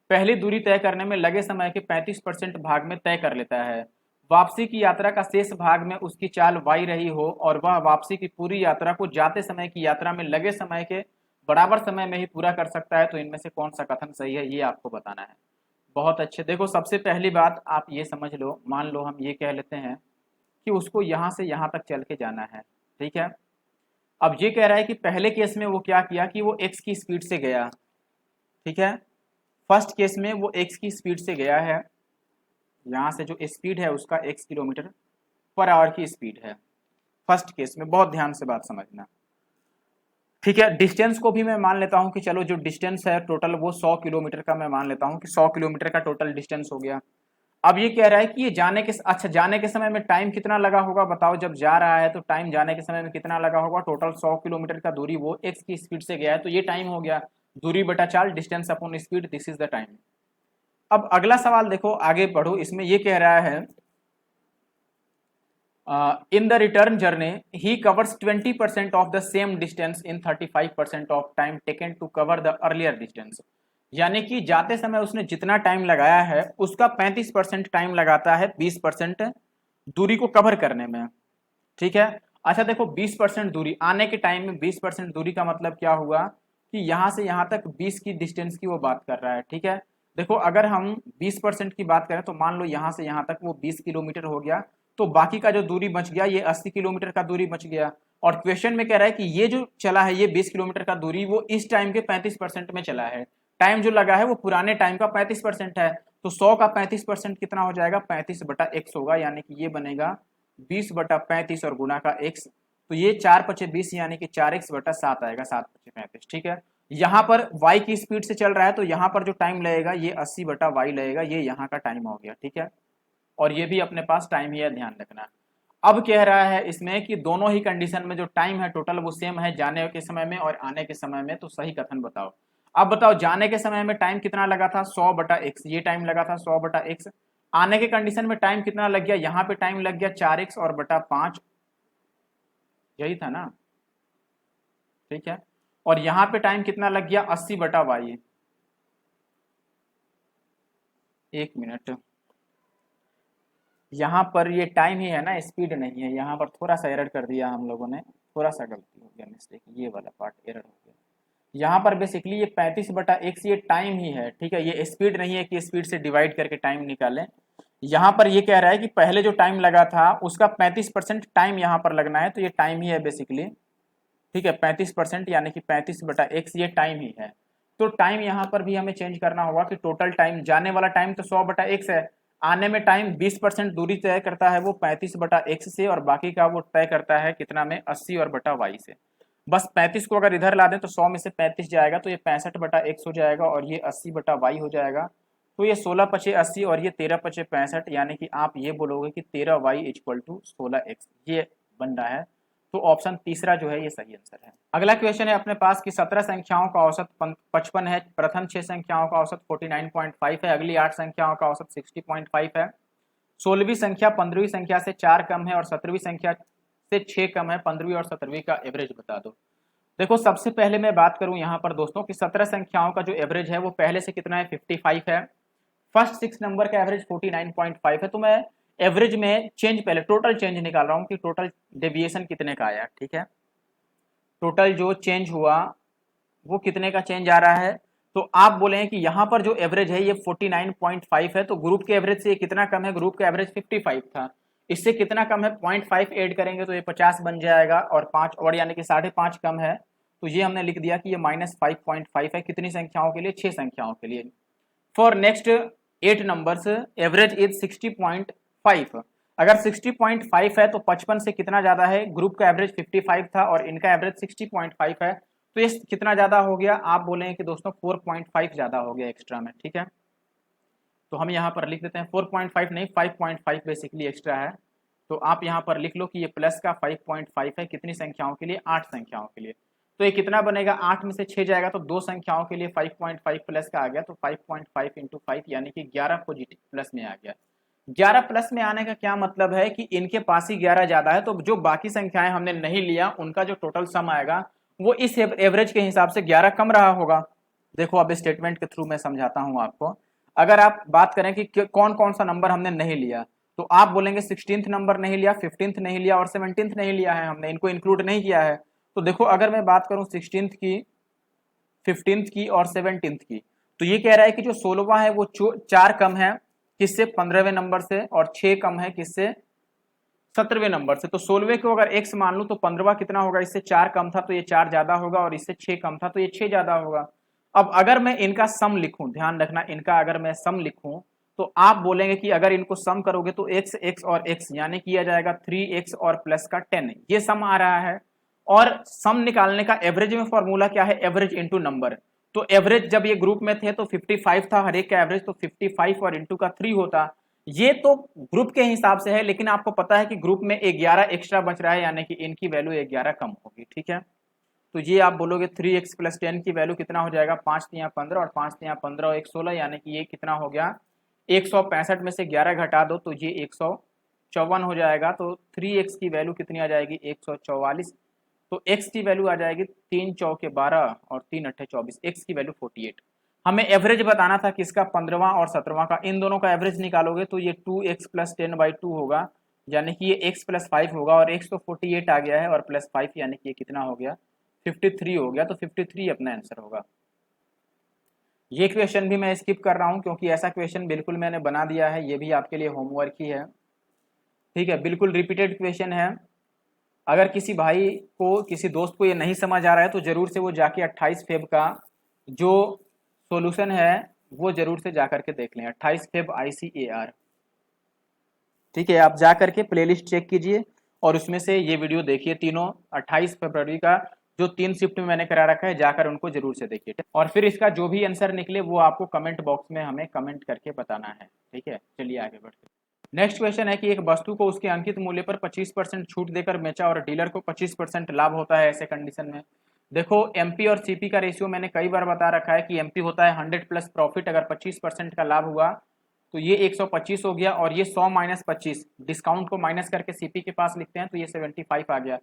पहली दूरी तय करने में लगे समय के 35% भाग में तय कर लेता है। वापसी की यात्रा का शेष भाग में उसकी चाल वाई रही हो, और वह वापसी की पूरी यात्रा को जाते समय की यात्रा में लगे समय के बराबर समय में ही पूरा कर सकता है, तो इनमें से कौन सा कथन सही है, ये आपको बताना है। बहुत अच्छे, देखो सबसे पहली बात आप ये समझ लो, मान लो हम ये कह लेते हैं कि उसको यहाँ से यहाँ तक चल के जाना है। ठीक है, अब ये कह रहा है कि पहले केस में वो क्या किया कि वो एक्स की स्पीड से गया। ठीक है, फर्स्ट केस में वो एक्स की स्पीड से गया है, यहाँ से जो स्पीड है उसका x किलोमीटर पर आवर की स्पीड है फर्स्ट केस में, बहुत ध्यान से बात समझना। ठीक है, डिस्टेंस को भी मैं मान लेता हूँ कि चलो जो डिस्टेंस है टोटल वो 100 किलोमीटर का मैं मान लेता हूँ कि 100 किलोमीटर का टोटल डिस्टेंस हो गया। अब ये कह रहा है कि ये जाने के समय में टाइम कितना लगा होगा बताओ, जब जा रहा है तो टाइम जाने के समय में कितना लगा होगा, टोटल 100 किलोमीटर का दूरी वो x की स्पीड से गया है, तो ये टाइम हो गया, दूरी बटा चाल, distance upon speed, this is the time. अब अगला सवाल देखो, आगे बढ़ो, इसमें ये कह रहा है in the return journey he covers 20% of the same distance in 35% of time taken to cover the earlier distance, यानी कि जाते समय उसने जितना टाइम लगाया है उसका 35% टाइम लगाता है 20% दूरी को कवर करने में। ठीक है, अच्छा देखो 20% दूरी, आने के टाइम में 20% दूरी का मतलब क्या हुआ कि यहाँ से यहाँ तक 20 की डिस्टेंस की वो बात कर रहा है। ठीक है, देखो अगर हम 20% की बात करें तो मान लो यहाँ से यहाँ तक वो 20 किलोमीटर हो गया, तो बाकी का जो दूरी बच गया ये 80 किलोमीटर का दूरी बच गया। और क्वेश्चन में कह रहा है कि ये जो चला है ये 20 किलोमीटर का दूरी वो इस टाइम के 35% में चला है। टाइम जो लगा है वो पुराने टाइम का 35% है, तो 100 का 35% कितना हो जाएगा, 35/x होगा, यानी कि ये बनेगा 20/35 और गुना का x, तो ये 4×5 = 20 यानी कि 4x/7 आएगा, 7×5 ठीक है। यहाँ पर y की स्पीड से चल रहा है तो यहाँ पर जो टाइम लगेगा ये 80/y लगेगा, ये यहाँ का टाइम हो गया, ठीक है। और ये भी अपने पास टाइम ही है, ध्यान रखना। अब कह रहा है इसमें कि दोनों ही कंडीशन में जो टाइम है टोटल वो सेम है, जाने के समय में और आने के समय में, तो सही कथन बताओ। अब बताओ जाने के समय में टाइम कितना लगा था, 100/x, ये टाइम लगा था 100/x। आने के कंडीशन में टाइम कितना लग गया, यहाँ पे टाइम लग गया 4x और बटा 5, यही था ना, ठीक है। और यहाँ पे टाइम कितना लग गया, 80/y। एक मिनट, यहाँ पर ये टाइम ही है ना, स्पीड नहीं है, यहाँ पर थोड़ा सा एरर कर दिया हम लोगों ने, थोड़ा सा गलती हो गया, मिस्टेक, ये वाला पार्ट एरर हो गया। यहाँ पर बेसिकली ये 35/x ये टाइम ही है, ठीक है, ये स्पीड नहीं है कि स्पीड से डिवाइड करके टाइम निकालें। यहाँ पर ये कह रहा है कि पहले जो टाइम लगा था उसका 35% टाइम यहाँ पर लगना है, तो ये टाइम ही है बेसिकली, ठीक है, 35% यानी कि 35/x ये टाइम ही है। तो टाइम यहाँ पर भी हमें चेंज करना होगा कि टोटल टाइम, जाने वाला टाइम तो 100/x है, आने में टाइम 20% दूरी तय करता है वो 35/x से, और बाकी का वो तय करता है कितना में, 80 और बटा y से। बस 35 को अगर इधर ला दें तो 100 में से 35 जाएगा, तो ये 65/x हो जाएगा, और ये 80/y हो जाएगा। तो ये 16×5 = 80 और ये 13×5 = 65, यानी कि आप ये बोलोगे कि 13y = 16x, ये बन रहा है। तो ऑप्शन तीसरा जो है ये सही आंसर है। अगला क्वेश्चन है अपने पास कि 17 संख्याओं का औसत 55 है, प्रथम 6 संख्याओं का औसत 49.5 है, अगली 8 संख्याओं का औसत 60.5 है, 16वीं संख्या 15वीं संख्या से 4 कम है और 17वीं संख्या से 6 कम है, 15वीं और 17वीं का एवरेज बता दो। देखो सबसे पहले मैं बात करूं यहाँ पर दोस्तों कि 17 संख्याओं का जो एवरेज है वो पहले से कितना है, 55 है, फर्स्ट 6 नंबर का एवरेज 49.5 है, तो मैं एवरेज में चेंज, पहले टोटल चेंज निकाल रहा हूँ कि टोटल डेविएशन कितने का आया, ठीक है, टोटल जो चेंज हुआ वो कितने का चेंज आ रहा है। तो आप बोले कि यहाँ पर जो एवरेज है ये 49.5 है, तो ग्रुप के एवरेज से ये कितना कम है, ग्रुप का एवरेज 55 था, इससे कितना कम है, 0.5 ऐड करेंगे तो ये 50 बन जाएगा, और 5 और यानी कि 5.5 कम है, तो ये हमने लिख दिया कि ये -5.5 है, कितनी संख्याओं के लिए, 6 संख्याओं के लिए। For next 8 numbers average is 60.5, अगर 60.5 है तो 55 से कितना ज्यादा है, ग्रुप का एवरेज 55 था और इनका एवरेज 60.5 है, तो ये कितना ज्यादा हो गया, आप बोलेंगे कि दोस्तों 4.5 ज्यादा हो गया एक्स्ट्रा में, ठीक है। तो हम यहाँ पर लिख देते हैं 4.5 नहीं 5.5 बेसिकली एक्स्ट्रा है, तो आप यहाँ पर लिख लो कि ये प्लस का 5.5 है, कितनी संख्याओं के लिए, 8 संख्याओं के लिए। तो ये कितना बनेगा, 8 में से 6 जाएगा तो 2 संख्याओं के लिए 5.5 प्लस का आ गया, तो 5.5 × 5 यानी कि 11 पॉजिटिव प्लस में आ गया। 11 प्लस में आने का क्या मतलब है कि इनके पास ही 11 ज्यादा है, तो जो बाकी संख्याएं हमने नहीं लिया उनका जो टोटल सम आएगा वो इस एवरेज के हिसाब से 11 कम रहा होगा। देखो अब स्टेटमेंट के थ्रू मैं समझाता हूं आपको। अगर आप बात करें कि कौन कौन सा नंबर हमने नहीं लिया, तो आप बोलेंगे 16th नंबर नहीं लिया, 15th नहीं लिया और 17th नहीं लिया है, हमने इनको इंक्लूड नहीं किया है। तो देखो अगर मैं बात करूं 16th की, 15th की और 17th की, तो ये कह रहा है कि जो 16वां है वो 4 कम है किससे, 15वें नंबर से, और 6 कम है किससे, 17वें नंबर से। तो 16वें को अगर x मान लूं तो 15वां कितना होगा, इससे 4 कम था तो ये 4 ज्यादा होगा, और इससे 6 कम था तो ये 6 ज्यादा होगा। अब अगर मैं इनका सम लिखूं, ध्यान रखना, इनका अगर मैं सम लिखूं तो आप बोलेंगे कि अगर इनको सम करोगे तो x x और x यानी कि आ जाएगा 3x और प्लस का 10, ये सम आ रहा है। और सम निकालने का एवरेज में फॉर्मूला क्या है, एवरेज इंटू नंबर। तो एवरेज जब ये ग्रुप में थे तो 55 था हर एक का एवरेज, तो 55 और इंटू का 3 होता। ये तो ग्रुप के हिसाब से है, लेकिन आपको पता है कि ग्रुप में 11 एक्स्ट्रा बच रहा है, यानी कि इनकी वैल्यू 11 कम होगी, ठीक है। तो ये आप बोलोगे 3x + 10 की वैल्यू कितना हो जाएगा, 5 × 15 और 5 × 15 और 1 16, यानी कि ये कितना हो गया, 165 में से 11 घटा दो तो ये 154 हो जाएगा। तो 3x की वैल्यू कितनी आ जाएगी, 144। तो x की वैल्यू आ जाएगी 3 चौके 12 और 3 अट्ठे 24, x की वैल्यू 48। हमें एवरेज बताना था किसका, 15वां और 17वां का, इन दोनों का एवरेज निकालोगे तो ये 2x + 10/2 होगा, यानी कि ये x + 5 होगा, और x तो 48 आ गया है और +5 यानी कि ये कितना हो गया, 53 हो गया। तो 53 अपना आंसर होगा। ये क्वेश्चन भी मैं स्किप कर रहा हूं क्योंकि ऐसा क्वेश्चन बिल्कुल मैंने बना दिया है, ये भी आपके लिए होमवर्क ही है। ठीक है, बिल्कुल रिपीटेड क्वेश्चन है। अगर किसी भाई को, किसी दोस्त को ये नहीं समझ आ रहा है तो जरूर से वो जाके 28 फेब का जो सॉल्यूशन है वो जरूर से जा करके देख लें, 28 फेब ICAR। ठीक है, आप जा करके प्लेलिस्ट चेक कीजिए और उसमें से ये वीडियो देखिए तीनों, 28 फरवरी का जो 3 शिफ्ट में मैंने करा रखा है, जाकर उनको जरूर से देखिए। और फिर इसका जो भी आंसर निकले वो आपको कमेंट बॉक्स में हमें कमेंट करके बताना है। ठीक है, चलिए आगे बढ़ते हैं। नेक्स्ट क्वेश्चन है कि एक वस्तु को उसके अंकित मूल्य पर 25% छूट देकर बेचा और डीलर को 25% लाभ होता है, ऐसे कंडीशन में। देखो, एमपी और सीपी का रेशियो मैंने कई बार बता रखा है कि एमपी होता है 100 प्लस प्रॉफिट, अगर 25% का लाभ हुआ तो ये 125 हो गया, और ये 100 माइनस 25, डिस्काउंट को माइनस करके सीपी के पास लिखते हैं तो ये 75 आ गया।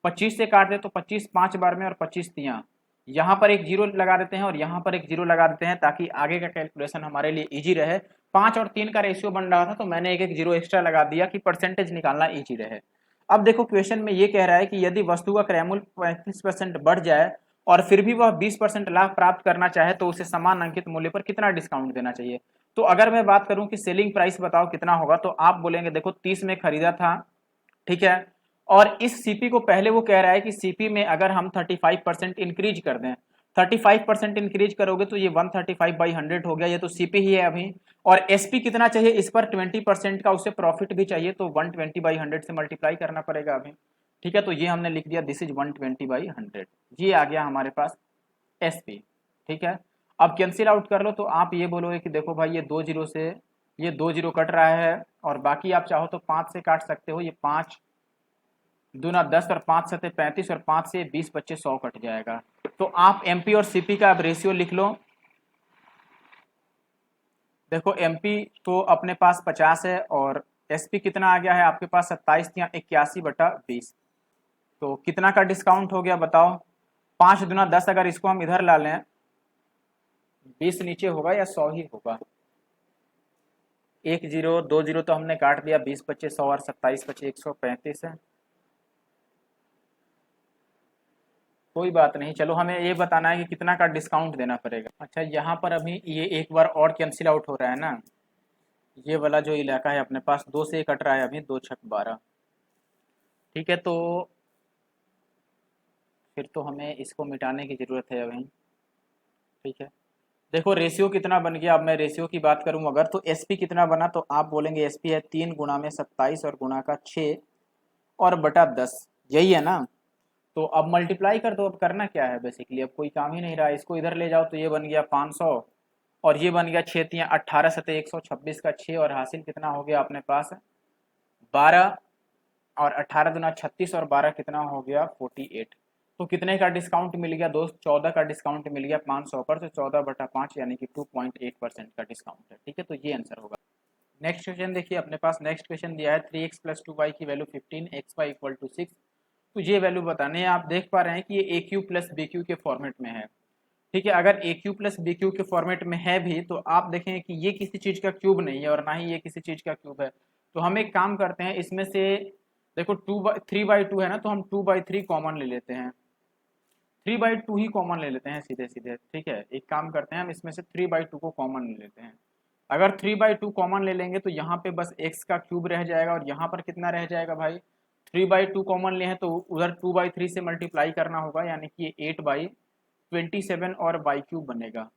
25 से काट दे तो 25 5 बार में और 25 तियां, यहाँ पर एक जीरो लगा देते हैं और यहाँ पर एक जीरो लगा देते हैं ताकि आगे का कैलकुलेशन हमारे लिए इजी रहे। 5 और 3 का रेशियो बन रहा था तो मैंने एक एक जीरो एक्स्ट्रा लगा दिया कि परसेंटेज निकालना इजी रहे। अब देखो, क्वेश्चन में ये कह रहा है कि यदि वस्तु का क्रय मूल्य 35% बढ़ जाए और फिर भी वह 20% लाभ प्राप्त करना चाहे तो उसे समान अंकित मूल्य पर कितना डिस्काउंट देना चाहिए। तो अगर मैं बात करूं कि सेलिंग प्राइस बताओ कितना होगा, तो आप बोलेंगे देखो 30 में खरीदा था, ठीक है, और इस सीपी को पहले वो कह रहा है कि सीपी में अगर हम 35% इंक्रीज कर दें, 35% इंक्रीज करोगे तो ये 135/100 हो गया, ये तो सीपी ही है अभी। और एसपी कितना चाहिए, इस पर 20% का उसे प्रॉफिट भी चाहिए, तो 120/100 से मल्टीप्लाई करना पड़ेगा अभी। ठीक है, तो ये हमने लिख दिया, दिस इज 120/100, ये आ गया हमारे पास एसपी। ठीक है, अब कैंसिल आउट कर लो तो आप ये बोलोगे कि देखो भाई, ये 2 जीरो से ये 2 जीरो कट रहा है, और बाकी आप चाहो तो 5 से काट सकते हो, ये 5 दूना 10 और 5 सते 35 और 5 से 20 25 100 कट जाएगा। तो आप एमपी और सीपी का अब रेशियो लिख लो। देखो, एमपी तो अपने पास 50 है और एसपी कितना आ गया है आपके पास 27 या 81/20, तो कितना का डिस्काउंट हो गया बताओ। 5 दूना 10, अगर इसको हम इधर ला लें 20 नीचे होगा या 100 ही होगा। 1 जीरो 2 जीरो तो हमने काट दिया, 20 25 100 और 27 25 135 है। कोई बात नहीं, चलो हमें ये बताना है कि कितना का डिस्काउंट देना पड़ेगा। अच्छा, यहाँ पर अभी ये एक बार और कैंसिल आउट हो रहा है ना, ये वाला जो इलाका है अपने पास 2 से कट रहा है अभी, 2 छक 12। ठीक है, तो फिर तो हमें इसको मिटाने की ज़रूरत है अभी। ठीक है, देखो रेशियो कितना बन गया। अब मैं रेशियो की बात करूं अगर, तो एसपी कितना बना, तो आप बोलेंगे एसपी है 3 गुणा में 27 और गुणा का 6 और बटा 10, यही है ना। तो अब मल्टीप्लाई कर दो, अब करना क्या है बेसिकली, अब कोई काम ही नहीं रहा, इसको इधर ले जाओ तो ये बन गया 500 और ये बन गया 6 तियां 18 सते 126 का 6, और हासिल कितना हो गया अपने पास 12, और 18 दुना 36 और 12 कितना हो गया 48। तो कितने का डिस्काउंट मिल गया दोस्त, 14 का डिस्काउंट मिल गया 500 पर, तो 14/5 यानी कि 2.8% का डिस्काउंट है। ठीक है, तो ये आंसर होगा। नेक्स्ट क्वेश्चन देखिए, अपने पास नेक्स्ट क्वेश्चन दिया है 3x + 2y की वैल्यू 15, xy = 6, तो ये वैल्यू बताने हैं। आप देख पा रहे हैं कि ये ए क्यू प्लस बी क्यू के फॉर्मेट में है। ठीक है, अगर ए क्यू प्लस बी क्यू के फॉर्मेट में है भी तो आप देखें कि ये किसी चीज़ का क्यूब नहीं है और ना ही ये किसी चीज़ का क्यूब है। तो हम एक काम करते हैं, इसमें से देखो 3/2 है ना, तो हम 2/3 कॉमन ले लेते हैं, 3/2 ही कॉमन ले लेते हैं सीधे सीधे। ठीक है, एक काम करते हैं, हम इसमें से 3/2 को कॉमन ले लेते हैं। अगर 3/2 कॉमन ले लेंगे तो यहाँ पे बस x का क्यूब रह जाएगा, और यहाँ पर कितना रह जाएगा भाई, 3/2 कॉमन ले हैं तो उधर 2/3 से मल्टीप्लाई करना होगा, यानी कि ये 8/27 और y क्यूब बनेगा।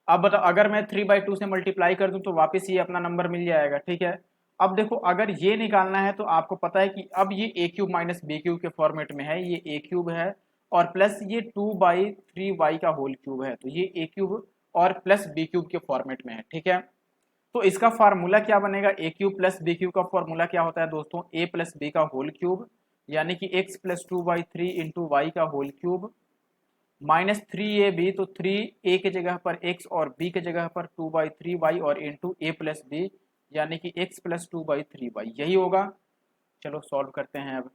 अब बताओ, अगर मैं 3/2 से मल्टीप्लाई कर दूं तो वापस ये अपना नंबर मिल जाएगा। ठीक है, अब देखो अगर ये निकालना है तो आपको पता है कि अब ये ए क्यूब माइनस बी क्यूब के फॉर्मेट में है, ये ए क्यूब है और प्लस ये 2/3y का होल क्यूब है, तो ये ए क्यूब और प्लस बी क्यूब के फॉर्मेट में है। ठीक है, तो इसका फार्मूला क्या बनेगा, ए क्यूब प्लस बी क्यूब का फॉर्मूला क्या होता है दोस्तों, ए प्लस बी का होल क्यूब, यानी कि x + 2/3 इंटू वाई का होल क्यूब माइनस 3ab, तो 3a के जगह पर x और b के जगह पर 2/3y और इंटू a प्लस बी, यानी कि x + 2/3y, यही होगा। चलो सॉल्व करते हैं। अब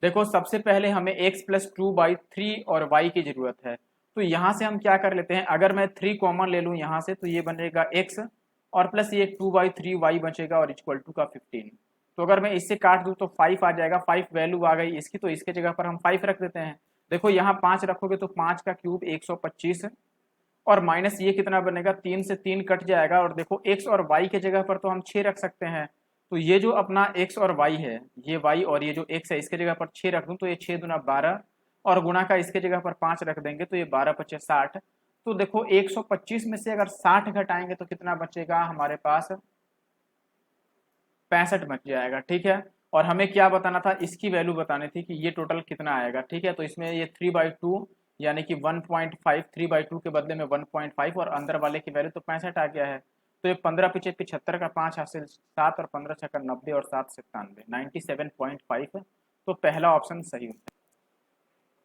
देखो, सबसे पहले हमें x + 2/3 और y की जरूरत है, तो यहाँ से हम क्या कर लेते हैं, अगर मैं 3 कॉमन ले लूँ यहाँ से तो ये बनेगा x और प्लस ये 2/3y बचेगा और इक्वल टू का 15। तो अगर मैं इससे काट दूँ तो 5 आ जाएगा, 5 वैल्यू आ गई इसकी, तो इसके जगह पर हम 5 रख देते हैं। देखो यहाँ 5 रखोगे तो 5 का क्यूब 125 और माइनस ये कितना बनेगा, 3 से 3 कट जाएगा, और देखो x और y के जगह पर तो हम 6 रख सकते हैं, तो ये जो अपना x और y है, ये y और ये जो x है, इसके जगह पर 6 रख दूं तो ये 6 दूना 12 और गुणा का इसके जगह पर 5 रख देंगे तो ये 12 पचे 60। तो देखो 125 में से अगर 60 घटाएंगे तो कितना बचेगा हमारे पास, 65 बच जाएगा। ठीक है, और हमें क्या बताना था, इसकी वैल्यू बतानी थी कि ये टोटल कितना आएगा। ठीक है, तो इसमें ये 3/2 यानी कि 1.5, 3/2 के बदले में 1.5 और अंदर वाले की वैल्यू तो 65 आ गया है। तो ये 15 पिछे 75 का 5 हासिल 7 और 15 छक्का 90 और 7 97, 97.5। तो पहला ऑप्शन सही होता है।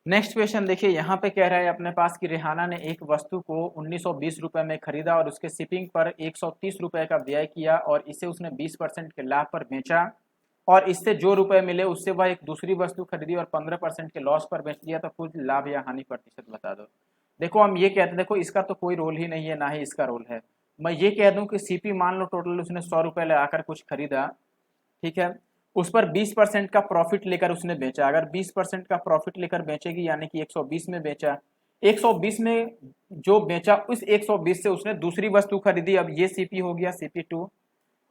नेक्स्ट क्वेश्चन देखिए, यहाँ पे कह रहा है अपने पास कि रेहाना ने एक वस्तु को 1920 रुपए में खरीदा और उसके शिपिंग पर 130 रुपए का व्यय किया और इसे उसने 20% के लाभ पर बेचा और इससे जो रुपए मिले उससे वह एक दूसरी वस्तु खरीदी और 15% के लॉस पर बेच दिया, तो कुल लाभ या हानि प्रतिशत बता दो। देखो हम ये कहते हैं, देखो इसका तो कोई रोल ही नहीं है, ना ही इसका रोल है। मैं ये कह दूं कि सीपी मान लो टोटल उसने 100 रुपए लगाकर कुछ खरीदा, ठीक है, उस पर 20% का प्रॉफिट लेकर उसने बेचा। अगर 20% का प्रॉफिट लेकर बेचेगी यानी कि 120 में बेचा, 120 में जो बेचा उस 120 से उसने दूसरी वस्तु खरीदी। अब ये सीपी हो गया, CP2।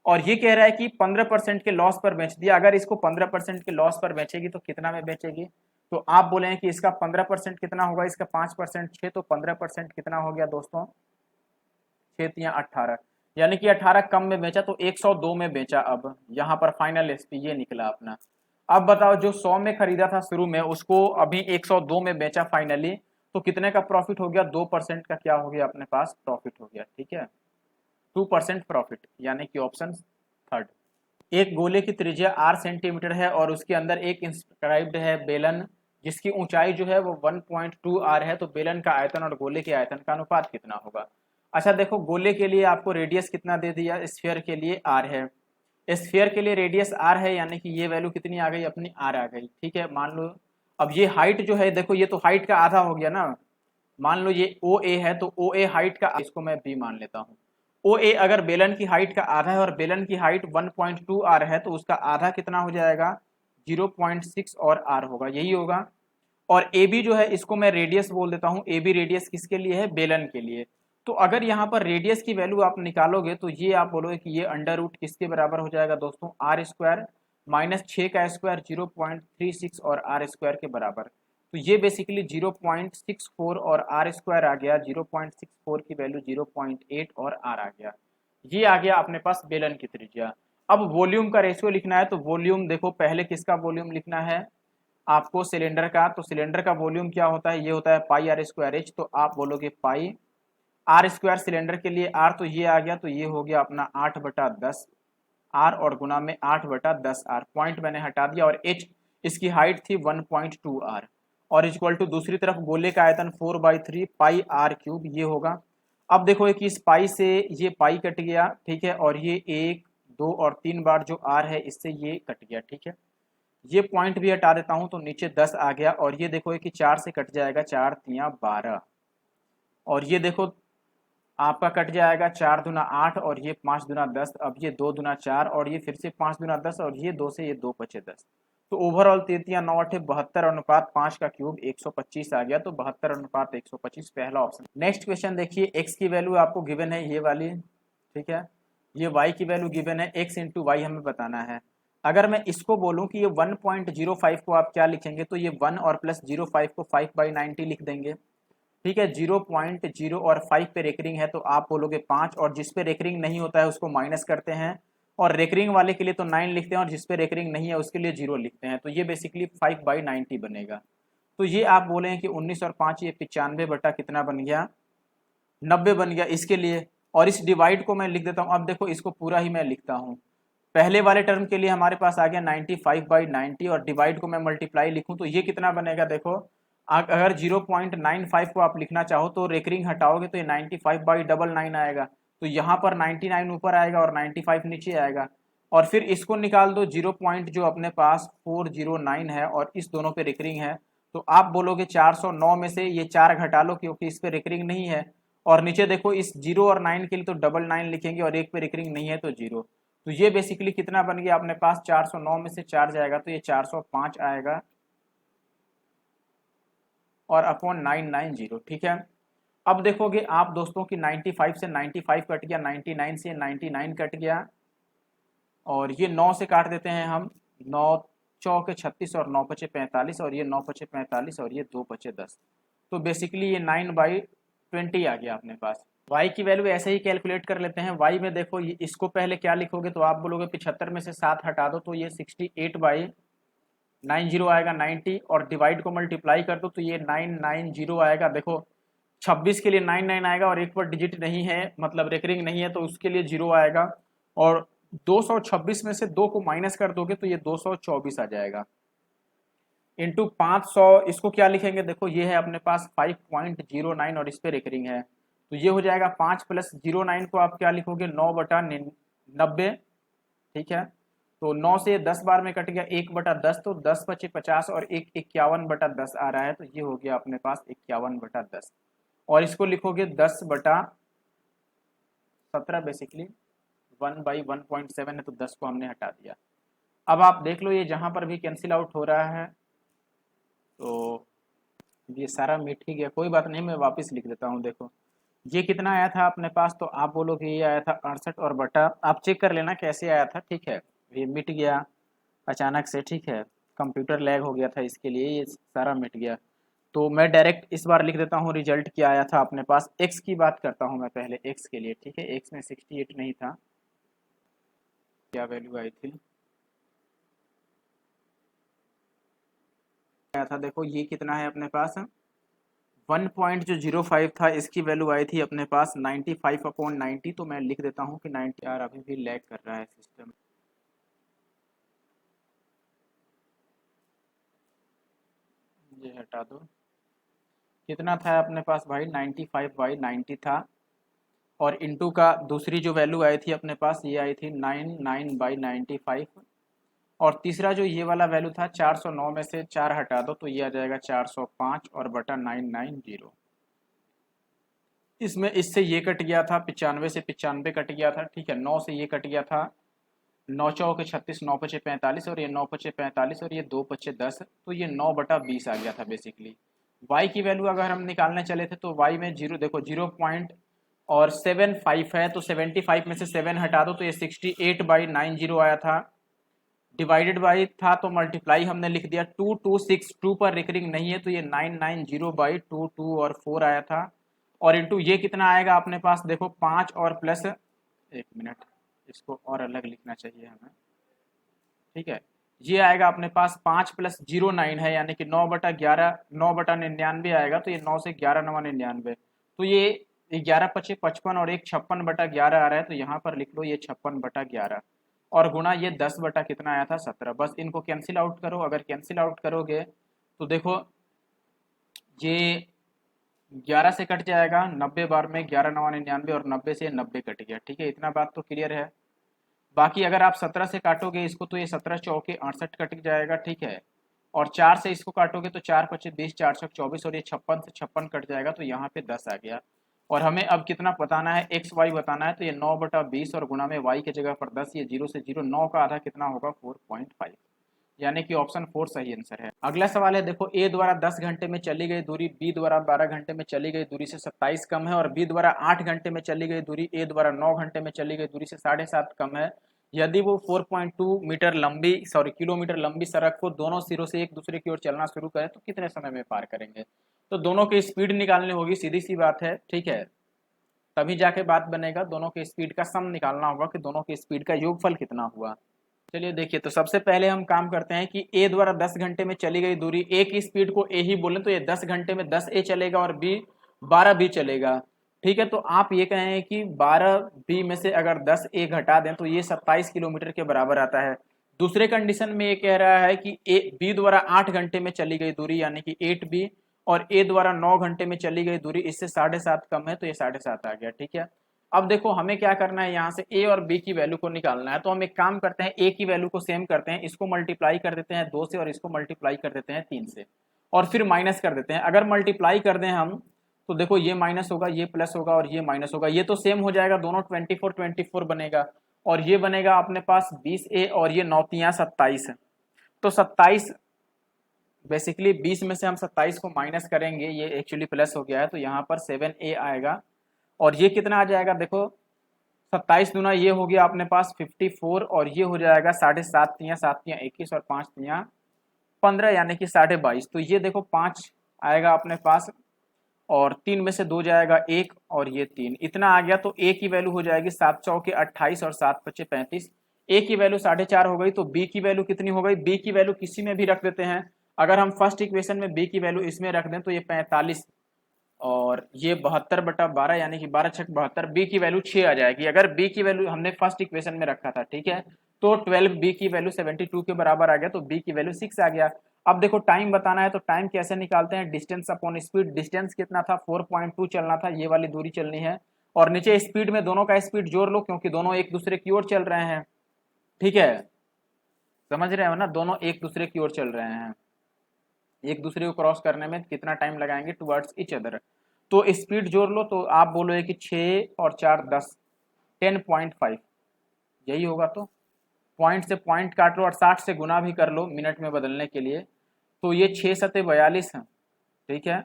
और ये कह रहा है कि 15% के लॉस पर बेच दिया। अगर इसको 15% के लॉस पर बेचेगी तो कितना में बेचेगी, तो आप बोले कि इसका 15% कितना होगा, इसका 5% 6, तो 15% कितना हो गया दोस्तों, 6 या 18, यानी कि 18 कम में बेचा तो 102 में बेचा। अब यहाँ पर फाइनल एसपी ये निकला अपना। अब बताओ जो 100 में खरीदा था शुरू में, उसको अभी 102 में बेचा फाइनली, तो कितने का प्रॉफिट हो गया, 2% का क्या हो गया अपने पास प्रॉफिट हो गया। ठीक है, 2% प्रॉफिट, यानी कि ऑप्शन थर्ड। एक गोले की त्रिज्या r सेंटीमीटर है और उसके अंदर एक इंस्क्राइब्ड है बेलन जिसकी ऊंचाई जो है वो 1.2 r है, तो बेलन का आयतन और गोले के आयतन का अनुपात कितना होगा। अच्छा देखो, गोले के लिए आपको रेडियस कितना दे दिया, स्फीयर के लिए r है, स्फीयर के लिए रेडियस r है, यानी कि ये वैल्यू कितनी आ गई अपनी, r आ गई। ठीक है, मान लो अब ये हाइट जो है, देखो ये तो हाइट का आधा हो गया ना, मान लो ये OA है तो OA हाइट का, इसको मैं B मान लेता हूँ। OA अगर बेलन की हाइट का आधा है और बेलन की हाइट 1.2 r है, तो उसका आधा कितना हो जाएगा, 0.6 और r होगा, यही होगा। और AB जो है इसको मैं रेडियस बोल देता हूँ। AB रेडियस किसके लिए है, बेलन के लिए। तो अगर यहाँ पर रेडियस की वैल्यू आप निकालोगे तो ये आप बोलोगे कि ये अंडर रूट किसके बराबर हो जाएगा दोस्तों, r² माइनस 6 का स्क्वायर 0.36 और r² के बराबर। तो ये बेसिकली 0.64 और r² आ गया, 0.64 की वैल्यू 0.8 और r आ गया। ये आ गया अपने पास बेलन की त्रिज्या। अब वॉल्यूम का रेशियो लिखना है, तो वॉल्यूम देखो पहले किसका वॉल्यूम लिखना है आपको, सिलेंडर का। तो सिलेंडर का वॉल्यूम क्या होता है, ये होता है पाई r² h, तो आप बोलोगे पाई r² सिलेंडर के लिए r, तो ये आ गया, तो ये हो गया अपना 8/10 r और गुना में 8/10 r, पॉइंट मैंने हटा दिया, और h इसकी हाइट थी 1.2 r, और इक्वल टू दूसरी तरफ गोले का आयतन 4/3 पाई r³ ये होगा। अब देखो कि इस पाई से ये पाई कट गया, ठीक है, और ये 1 2 और 3 बार जो r है इससे ये कट गया। ठीक है, ये पॉइंट भी हटा देता हूं तो नीचे 10 आ गया, और ये देखो कि 4 से कट जाएगा, 4 3 12, और ये देखो आपका कट जाएगा 4 दूना 8 और ये 5 दूना 10, अब ये 2 दूना 4 और ये फिर से 5 दूना 10 और ये 2 से ये 2 बचे 10। तो ओवरऑल 3 9 8 72 अनुपात 5 का क्यूब 125 आ गया, तो 72 अनुपात 125 पहला ऑप्शन। नेक्स्ट क्वेश्चन देखिए, x की वैल्यू आपको गिवन है ये वाली, ठीक है, ये y की वैल्यू गिवन है, x इंटू वाई हमें बताना है। अगर मैं इसको बोलूं कि ये 1.05 को आप क्या लिखेंगे, तो ये 1 और प्लस 05 को 5/90 लिख देंगे। ठीक है, 0.0 और 5 पे रेकरिंग है तो आप बोलोगे 5, और जिस पे रेकरिंग नहीं होता है उसको माइनस करते हैं, और रेकरिंग वाले के लिए तो 9 लिखते हैं, और जिस पे रेकरिंग नहीं है उसके लिए 0 लिखते हैं। तो ये बेसिकली 5/90 बनेगा। तो ये आप बोले हैं कि 19 और 5 ये 95 बटा कितना बन गया, 90 बन गया इसके लिए। और इस डिवाइड को मैं लिख देता हूँ। अब देखो इसको पूरा ही मैं लिखता हूँ। पहले वाले टर्म के लिए हमारे पास आ गया 95/90, और डिवाइड को मैं मल्टीप्लाई लिखूं तो ये कितना बनेगा, देखो अगर 0.95 को आप लिखना चाहो तो रेकरिंग हटाओगे तो ये 95/99 आएगा, तो यहाँ पर 99 ऊपर आएगा और 95 नीचे आएगा। और फिर इसको निकाल दो, 0 पॉइंट जो अपने पास 409 है और इस दोनों पे रेकरिंग है, तो आप बोलोगे 409 में से ये 4 घटा लो क्योंकि इस पे रेकरिंग नहीं है। और नीचे देखो इस 0 और 9 के लिए तो 99 लिखेंगे, और एक पे रेकरिंग नहीं है तो 0। तो ये बेसिकली कितना बन गया अपने पास, 409 में से 4 जाएगा तो ये 405 आएगा, और अपॉन 990। ठीक है, अब देखोगे आप दोस्तों की 95 से 95 कट गया, 99 से 99 कट गया, और ये 9 से काट देते हैं हम, 9 चौके 36 और 9 पचे 45, और ये 9 पचे 45 और ये 2 पचे 10। तो बेसिकली ये 9/20 आ गया अपने पास। y की वैल्यू ऐसे ही कैलकुलेट कर लेते हैं। y में देखो ये इसको पहले क्या लिखोगे, तो आप बोलोगे 75 में से 7 हटा दो तो ये 68/90 आएगा 90, और डिवाइड को मल्टीप्लाई कर दो तो ये 990 आएगा। देखो 26 के लिए 99 आएगा और एक पर डिजिट नहीं है, मतलब रेकरिंग नहीं है, तो उसके लिए 0 आएगा। और 226 में से 2 को माइनस कर दोगे तो ये 224 आ जाएगा। इंटू 500, इसको क्या लिखेंगे, देखो ये है अपने पास 5.09 और इस पे रेकरिंग है, तो ये हो जाएगा 5 प्लस 09 को आप क्या लिखोगे, 9/90। ठीक है, तो 9 से 10 बार में कट गया 1/10, तो 10 पचे 50 और 1 51/10 आ रहा है, तो ये हो गया अपने पास 51/10। और इसको लिखोगे 10/17, बेसिकली 1/1.7 है, तो 10 को हमने हटा दिया। अब आप देख लो ये जहां पर भी कैंसिल आउट हो रहा है, तो ये सारा मिट ही गया। कोई बात नहीं, मैं वापस लिख देता हूँ। देखो ये कितना आया था अपने पास, तो आप बोलोगे ये आया था 68 और बटा, आप चेक कर लेना कैसे आया था। ठीक है, ये मिट गया अचानक से। ठीक है, कंप्यूटर लैग हो गया था, इसके लिए ये सारा मिट गया। तो मैं डायरेक्ट इस बार लिख देता हूँ रिजल्ट क्या आया था अपने पास। एक्स की बात करता हूँ मैं पहले, एक्स के लिए। ठीक है, एक्स में 68 नहीं था, क्या वैल्यू आई थी, आया था, देखो ये कितना है अपने पास, 1.05 था, इसकी वैल्यू आई थी अपने पास 95/90। तो मैं लिख देता हूँ कि 90। यार अभी भी लैग कर रहा है सिस्टम, ये हटा दो। कितना था अपने पास भाई, 95/90 था। और इंटू का दूसरी जो वैल्यू आई थी अपने पास, ये आई थी 99/95। और तीसरा जो ये वाला वैल्यू था 409 में से 4 हटा दो तो ये आ जाएगा 405 और बटा 990। इसमें इससे ये कट गया था, 95 से 95 कट गया था। ठीक है, 9 से ये कट गया था, 9 चौके 36, 9 पचे 45 और ये 9 पचे 45 और ये 2 पचे 10, तो ये 9/20 आ गया था बेसिकली। y की वैल्यू अगर हम निकालने चले थे तो y में जीरो, देखो 0.75 है, तो 75 में से 7 हटा दो तो ये 68/90 आया था। डिवाइडेड बाई था तो मल्टीप्लाई हमने लिख दिया, 2262 पर रिकरिंग नहीं है, तो ये 990/22 और 4 आया था। और इंटू ये कितना आएगा अपने पास, देखो 5 और प्लस, एक मिनट, इसको और अलग लिखना चाहिए हमें। ठीक है, ये आएगा अपने पास 5 प्लस 09 है, यानी कि 9/11, 9/99 आएगा, तो ये 9 से 11 9 99, तो ये 11 पचे 55 और एक 56/11 आ रहा है, तो यहाँ पर लिख लो ये 56/11। और गुणा ये 10 बटा कितना आया था, 17। बस इनको कैंसिल आउट करो, अगर कैंसिल आउट करोगे तो देखो ये 11 से कट जाएगा 90 बार में, 11 9 99, और 90 से 90 कट गया। ठीक है, इतना बात तो क्लियर है। बाकी अगर आप 17 से काटोगे इसको तो ये 17 चौके 68 कट जाएगा। ठीक है, और 4 से इसको काटोगे तो 4 पचे 20, 4 छक 24, और ये 56 से 56 कट जाएगा, तो यहाँ पे 10 आ गया। और हमें अब कितना बताना है, एक्स वाई बताना है, तो ये 9/20 और गुणा में वाई की जगह पर 10, ये 0 से 0, 9 का आधा कितना होगा, 4.5, यानी कि ऑप्शन 4 सही आंसर है। अगला सवाल है, देखो ए द्वारा 10 घंटे में चली गई दूरी बी द्वारा 12 घंटे में चली गई दूरी से 27 कम है, और बी द्वारा 8 घंटे में चली गई दूरी ए द्वारा 9 घंटे में चली गई दूरी से 7.5 कम है। यदि वो 4.2 मीटर लंबी, सॉरी किलोमीटर लंबी सड़क को दोनों सिरों से एक दूसरे की ओर चलना शुरू करे तो कितने समय में पार करेंगे। तो दोनों की स्पीड निकालनी होगी, सीधी सी बात है। ठीक है, तभी जाके बात बनेगा, दोनों के स्पीड का सम निकालना होगा कि दोनों के स्पीड का योगफल कितना हुआ। चलिए देखिए, तो सबसे पहले हम काम करते हैं कि ए द्वारा 10 घंटे में चली गई दूरी, ए की स्पीड को ए ही बोले तो ये 10 घंटे में 10 ए चलेगा और बी 12 बी चलेगा। ठीक है, तो आप ये कहें कि 12 बी में से अगर 10 ए घटा दें तो ये 27 किलोमीटर के बराबर आता है। दूसरे कंडीशन में ये कह रहा है कि ए बी द्वारा 8 घंटे में चली गई दूरी यानी कि 8 बी, और ए द्वारा 9 घंटे में चली गई दूरी इससे 7.5 कम है, तो ये 7.5 आ गया। ठीक है, अब देखो हमें क्या करना है, यहाँ से ए और बी की वैल्यू को निकालना है। तो हम एक काम करते हैं, ए की वैल्यू को सेम करते हैं, इसको मल्टीप्लाई कर देते हैं 2 से और इसको मल्टीप्लाई कर देते हैं 3 से, और फिर माइनस कर देते हैं। अगर मल्टीप्लाई कर दें हम तो देखो ये माइनस होगा, ये प्लस होगा और ये माइनस होगा, ये तो सेम हो जाएगा, दोनों 24 24 बनेगा, और ये बनेगा अपने पास 20 और ये 9 तियां 27। तो 27 बेसिकली 20 में से हम 27 को माइनस करेंगे, ये एक्चुअली प्लस हो गया है, तो यहाँ पर 7a आएगा। और ये कितना आ जाएगा, देखो 27 दूना ये हो गया अपने पास 54 और ये हो जाएगा 7.5 7 21 और 5 15 यानी कि 22.5। तो ये देखो 5 आएगा अपने पास और 3 में से 2 जाएगा 1 और ये 3, इतना आ गया। तो ए की वैल्यू हो जाएगी 7 चौके 28 और 7 पच्चे 35। ए की वैल्यू 4.5 हो गई। तो बी की वैल्यू कितनी हो गई? बी की वैल्यू किसी में भी रख देते हैं। अगर हम फर्स्ट इक्वेशन में बी की वैल्यू इसमें रख दें तो ये 45 और ये 72/12 यानी कि 12 छक 72। बी की वैल्यू 6 आ जाएगी अगर बी की वैल्यू हमने फर्स्ट इक्वेशन में रखा था, ठीक है। तो 12 बी की वैल्यू 72 के बराबर आ गया, तो बी की वैल्यू 6 आ गया। अब देखो टाइम बताना है तो टाइम कैसे निकालते हैं? Distance upon speed. डिस्टेंस कितना था? 4.2 चलना था, ये वाली दूरी चलनी है। और नीचे स्पीड में दोनों का स्पीड जोड़ लो क्योंकि दोनों एक दूसरे की ओर चल रहे हैं, ठीक है। समझ रहे हो ना, दोनों एक दूसरे की ओर चल रहे हैं। एक दूसरे को क्रॉस करने में कितना टाइम लगाएंगे? Towards each other. तो स्पीड जोड़ लो तो आप बोलोगे कि 6 और 4 10, 10.5 यही होगा। तो पॉइंट से पॉइंट काट लो और 60 से गुना भी कर लो मिनट में बदलने के लिए। तो ये 6 सते 42 है, ठीक है।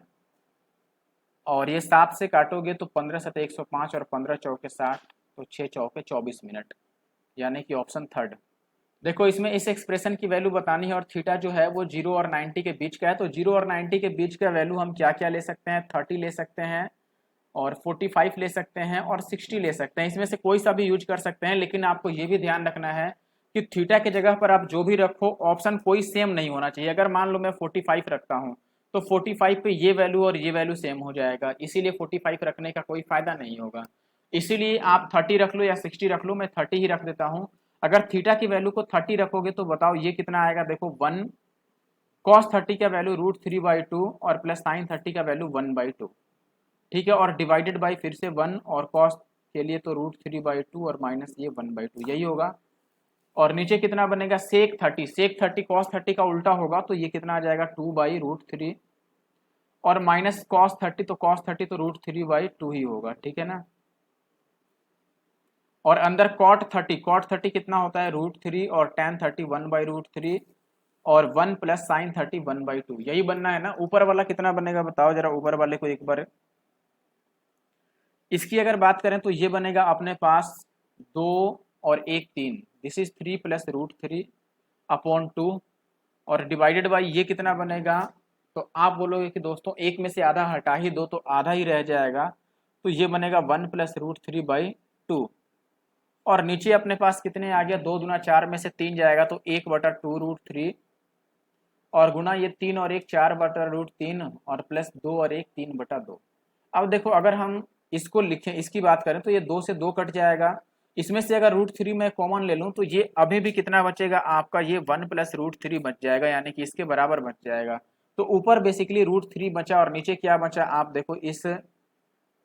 और ये 7 से काटोगे तो 15 सते 105 और 15 चौके 60, तो 6 चौके 24 मिनट, यानी कि ऑप्शन थर्ड। देखो इसमें इस एक्सप्रेशन की वैल्यू बतानी है और थीटा जो है वो 0 और 90 के बीच का है। तो 0 और 90 के बीच का वैल्यू हम क्या क्या ले सकते हैं? 30 ले सकते हैं और 45 ले सकते हैं और 60 ले सकते हैं। इसमें से कोई सा भी यूज कर सकते हैं, लेकिन आपको ये भी ध्यान रखना है कि थीटा की जगह पर आप जो भी रखो ऑप्शन कोई सेम नहीं होना चाहिए। अगर मान लो मैं 45 रखता हूँ तो 45 पे ये वैल्यू और ये वैल्यू सेम हो जाएगा, इसीलिए 45 रखने का कोई फायदा नहीं होगा। इसीलिए आप 30 रख लो या 60 रख लो, मैं 30 ही रख देता हूँ। अगर थीटा की वैल्यू को 30 रखोगे तो बताओ ये कितना आएगा? देखो 1 cos 30 का वैल्यू √3/2 और प्लस sin 30 का वैल्यू 1/2, ठीक है। और डिवाइडेड बाई फिर से 1 और cos के लिए तो √3/2 और माइनस ये 1/2 यही होगा। और नीचे कितना बनेगा? सेक 30 cos 30 का उल्टा होगा तो ये कितना आ जाएगा? 2/√3 और माइनस cos 30 तो cos 30 तो √3/2 ही होगा, ठीक है ना। और अंदर cot 30 कितना होता है? √3 और tan 30 1/√3 और 1 प्लस sin 30 1/2 यही बनना है ना। ऊपर वाला कितना बनेगा बताओ जरा, ऊपर वाले को एक बार। इसकी अगर बात करें तो ये बनेगा अपने पास 2 और 1 3, दिस इज 3 प्लस √3 अपॉन 2 और डिवाइडेड बाई ये कितना बनेगा? तो आप बोलोगे कि दोस्तों एक में से आधा हटा ही दो तो आधा ही रह जाएगा, तो ये बनेगा 1 प्लस √3/2। और नीचे अपने पास कितने आ गया? 2 दूना 4 में से 3 जाएगा तो 1/2√3 और गुना ये 3 और 1 4/√3 और प्लस 2 और 1 3/2। अब देखो अगर हम इसको लिखें, इसकी बात करें तो ये 2 से 2 कट जाएगा। इसमें से अगर √3 मैं कॉमन ले लूं तो ये अभी भी कितना बचेगा आपका? ये 1 प्लस √3 बच जाएगा, यानी कि इसके बराबर बच जाएगा। तो ऊपर बेसिकली √3 बचा और नीचे क्या बचा? आप देखो इस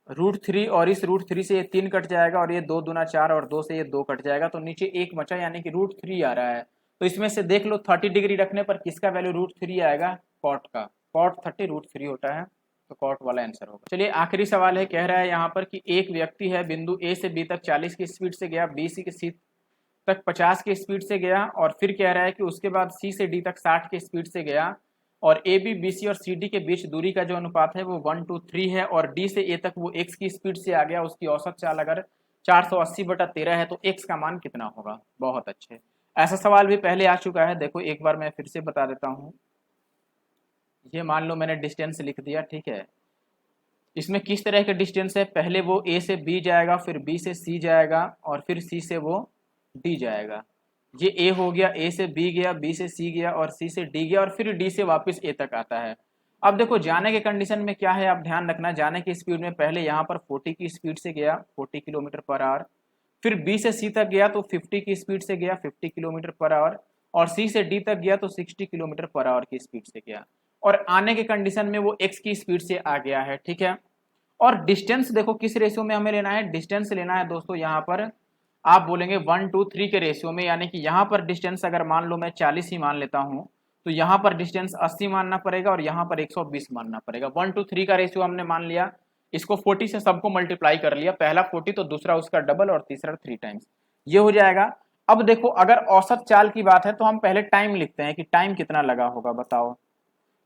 √3 और इस √3 से ये 3 कट जाएगा और ये 2 दूना 4 और 2 से ये 2 कट जाएगा, तो नीचे 1 बचा यानी कि √3 आ रहा है। तो इसमें से देख लो 30 डिग्री रखने पर किसका वैल्यू √3 आएगा? कॉट का। कॉट 30 √3 होता है, तो कॉट वाला आंसर होगा। चलिए आखिरी सवाल है, कह रहा है यहाँ पर कि एक व्यक्ति है बिंदु ए से बी तक 40 की स्पीड से गया, बी से सी तक 50 की स्पीड से गया और फिर कह रहा है कि उसके बाद सी से डी तक 60 की स्पीड से गया और ए बी बी सी और सी डी के बीच दूरी का जो अनुपात है वो 1:3 है और डी से ए तक वो x की स्पीड से आ गया। उसकी औसत चाल अगर 480/13 है तो x का मान कितना होगा? बहुत अच्छे, ऐसा सवाल भी पहले आ चुका है। देखो एक बार मैं फिर से बता देता हूँ। ये मान लो मैंने डिस्टेंस लिख दिया, ठीक है। इसमें किस तरह के डिस्टेंस है? पहले वो ए से बी जाएगा, फिर बी से सी जाएगा और फिर सी से वो डी जाएगा। ये ए हो गया, ए से बी गया, बी से सी गया और सी से डी गया और फिर डी से वापस ए तक आता है। अब देखो जाने के कंडीशन में क्या है, आप ध्यान रखना। जाने की स्पीड में पहले यहाँ पर 40 की स्पीड से गया, 40 किलोमीटर पर आवर। फिर बी से सी तक गया तो 50 की स्पीड से गया, 50 किलोमीटर पर आवर। और सी से डी तक गया तो 60 किलोमीटर पर आवर की स्पीड से गया। और आने के कंडीशन में वो एक्स की स्पीड से आ गया है, ठीक है। और डिस्टेंस देखो किस रेशियो में हमें लेना है? डिस्टेंस लेना है दोस्तों यहाँ पर आप बोलेंगे 1:3 के रेशियो में, यानी कि यहाँ पर डिस्टेंस अगर मान लो मैं 40 ही मान लेता हूँ तो यहाँ पर डिस्टेंस 80 मानना पड़ेगा और यहाँ पर 120 मानना पड़ेगा। 1:3 का रेशियो हमने मान लिया, इसको 40 से सबको मल्टीप्लाई कर लिया, पहला 40 तो दूसरा उसका डबल और तीसरा 3 टाइम्स, ये हो जाएगा। अब देखो अगर औसत चाल की बात है तो हम पहले टाइम लिखते हैं कि टाइम कितना लगा होगा बताओ।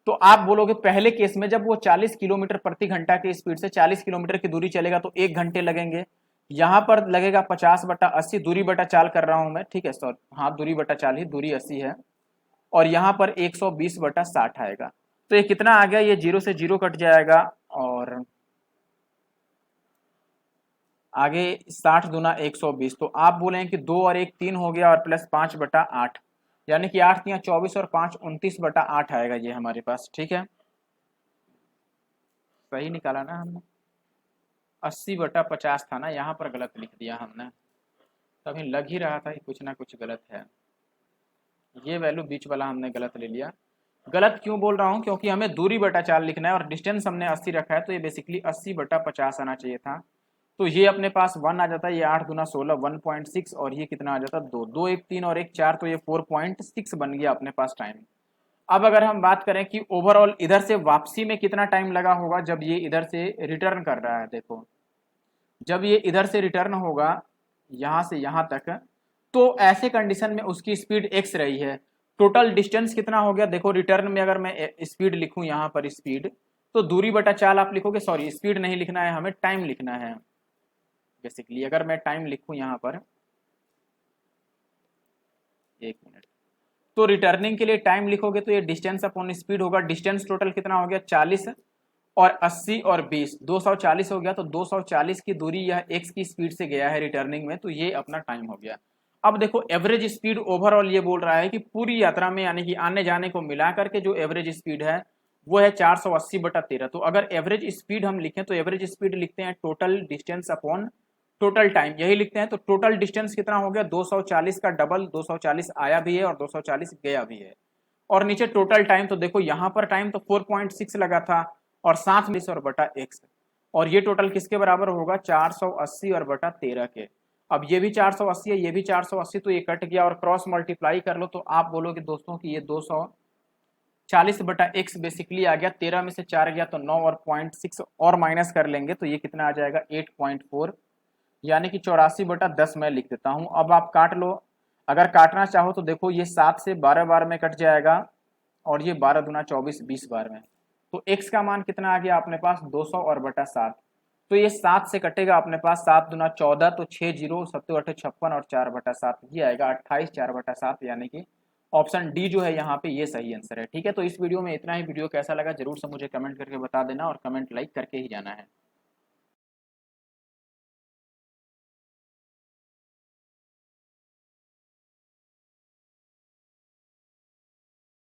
तो आप बोलोगे पहले केस में जब वो 40 किलोमीटर प्रति घंटा की स्पीड से 40 किलोमीटर की दूरी चलेगा तो 1 घंटे लगेंगे। यहाँ पर लगेगा 50/80, दूरी बटा चाल कर रहा हूं मैं, ठीक है सर, हाँ दूरी बटा चाल ही, दूरी 80 है, और यहाँ पर 120/60 आएगा। तो ये कितना आ गया, ये 0 से 0 कट जाएगा, और आगे 60 दूना 120, तो आप बोले कि 2 और 1 3 हो गया, और प्लस 5/8, यानी कि 8 या 24 और 5 29/8 आएगा ये हमारे पास, ठीक है, सही निकाला ना हमने। 80/50 था ना, यहाँ पर गलत लिख दिया हमने, तभी लग ही रहा था कि कुछ ना कुछ गलत है, ये वैल्यू बीच वाला हमने गलत ले लिया। गलत क्यों बोल रहा हूँ, क्योंकि हमें दूरी बटा चाल लिखना है और डिस्टेंस हमने 80 रखा है, तो ये बेसिकली 80/50 आना चाहिए था। तो ये अपने पास 1 आ जाता है, ये 8 दूना 16 1.6, और ये कितना आ जाता है 2, 2 1 3 और 1 4, तो ये 4.6 बन गया अपने पास टाइम। अब अगर हम बात करें कि ओवरऑल इधर से वापसी में कितना टाइम लगा होगा जब ये इधर से रिटर्न कर रहा है, देखो जब ये इधर से रिटर्न होगा यहाँ से यहाँ तक, तो ऐसे कंडीशन में उसकी स्पीड एक्स रही है, टोटल डिस्टेंस कितना हो गया, देखो रिटर्न में अगर मैं स्पीड लिखूं यहाँ पर स्पीड, तो दूरी बटा चाल आप लिखोगे, सॉरी स्पीड नहीं लिखना है हमें, टाइम लिखना है बेसिकली। अगर मैं टाइम लिखूं यहाँ पर, एक मिनट, तो रिटर्निंग के लिए टाइम लिखोगे तो ये डिस्टेंस अपॉन स्पीड होगा, डिस्टेंस टोटल कितना हो गया 40 और 80 और 20, 240 हो गया, तो 240 की दूरी यह एक्स की स्पीड से गया है रिटर्निंग में, तो ये अपना टाइम हो गया। अब देखो एवरेज स्पीड ओवरऑल ये बोल रहा है कि पूरी यात्रा में यानी कि आने जाने को मिला करके जो एवरेज स्पीड है वो है 480/13। तो अगर एवरेज स्पीड हम लिखें तो एवरेज स्पीड लिखते हैं total distance upon total time, यही लिखते हैं। तो टोटल डिस्टेंस कितना हो गया 240 का डबल, 240 आया भी है और 240 गया भी है, और नीचे टोटल टाइम, तो देखो यहाँ पर टाइम तो 4.6 लगा था, और साथ में और बटा एक्स, और ये टोटल किसके बराबर होगा 480 और बटा 13 के। अब ये भी 480 है, ये भी 480, तो ये कट गया और क्रॉस मल्टीप्लाई कर लो, तो आप बोलोगे दोस्तों कि ये 240/x बेसिकली आ गया, 13 में से 4 गया तो 9, और 0.6 और माइनस कर लेंगे तो ये कितना आ जाएगा 8.4, यानी कि 84/10 मैं लिख देता हूं। अब आप काट लो, अगर काटना चाहो तो देखो ये 7 से 12 बार में कट जाएगा, और ये 12 दूना 24 20 बार में, तो x का मान कितना आ गया अपने पास 200 और बटा 7, तो ये 7 से कटेगा अपने पास, 7 दूना 14, तो 6 जीरो 7 8 56 और 4/7, ये आएगा 28 4/7, यानी कि ऑप्शन डी जो है यहाँ पे ये सही आंसर है। ठीक है, तो इस वीडियो में इतना ही। वीडियो कैसा लगा जरूर से मुझे कमेंट करके बता देना, और कमेंट लाइक करके ही जाना है।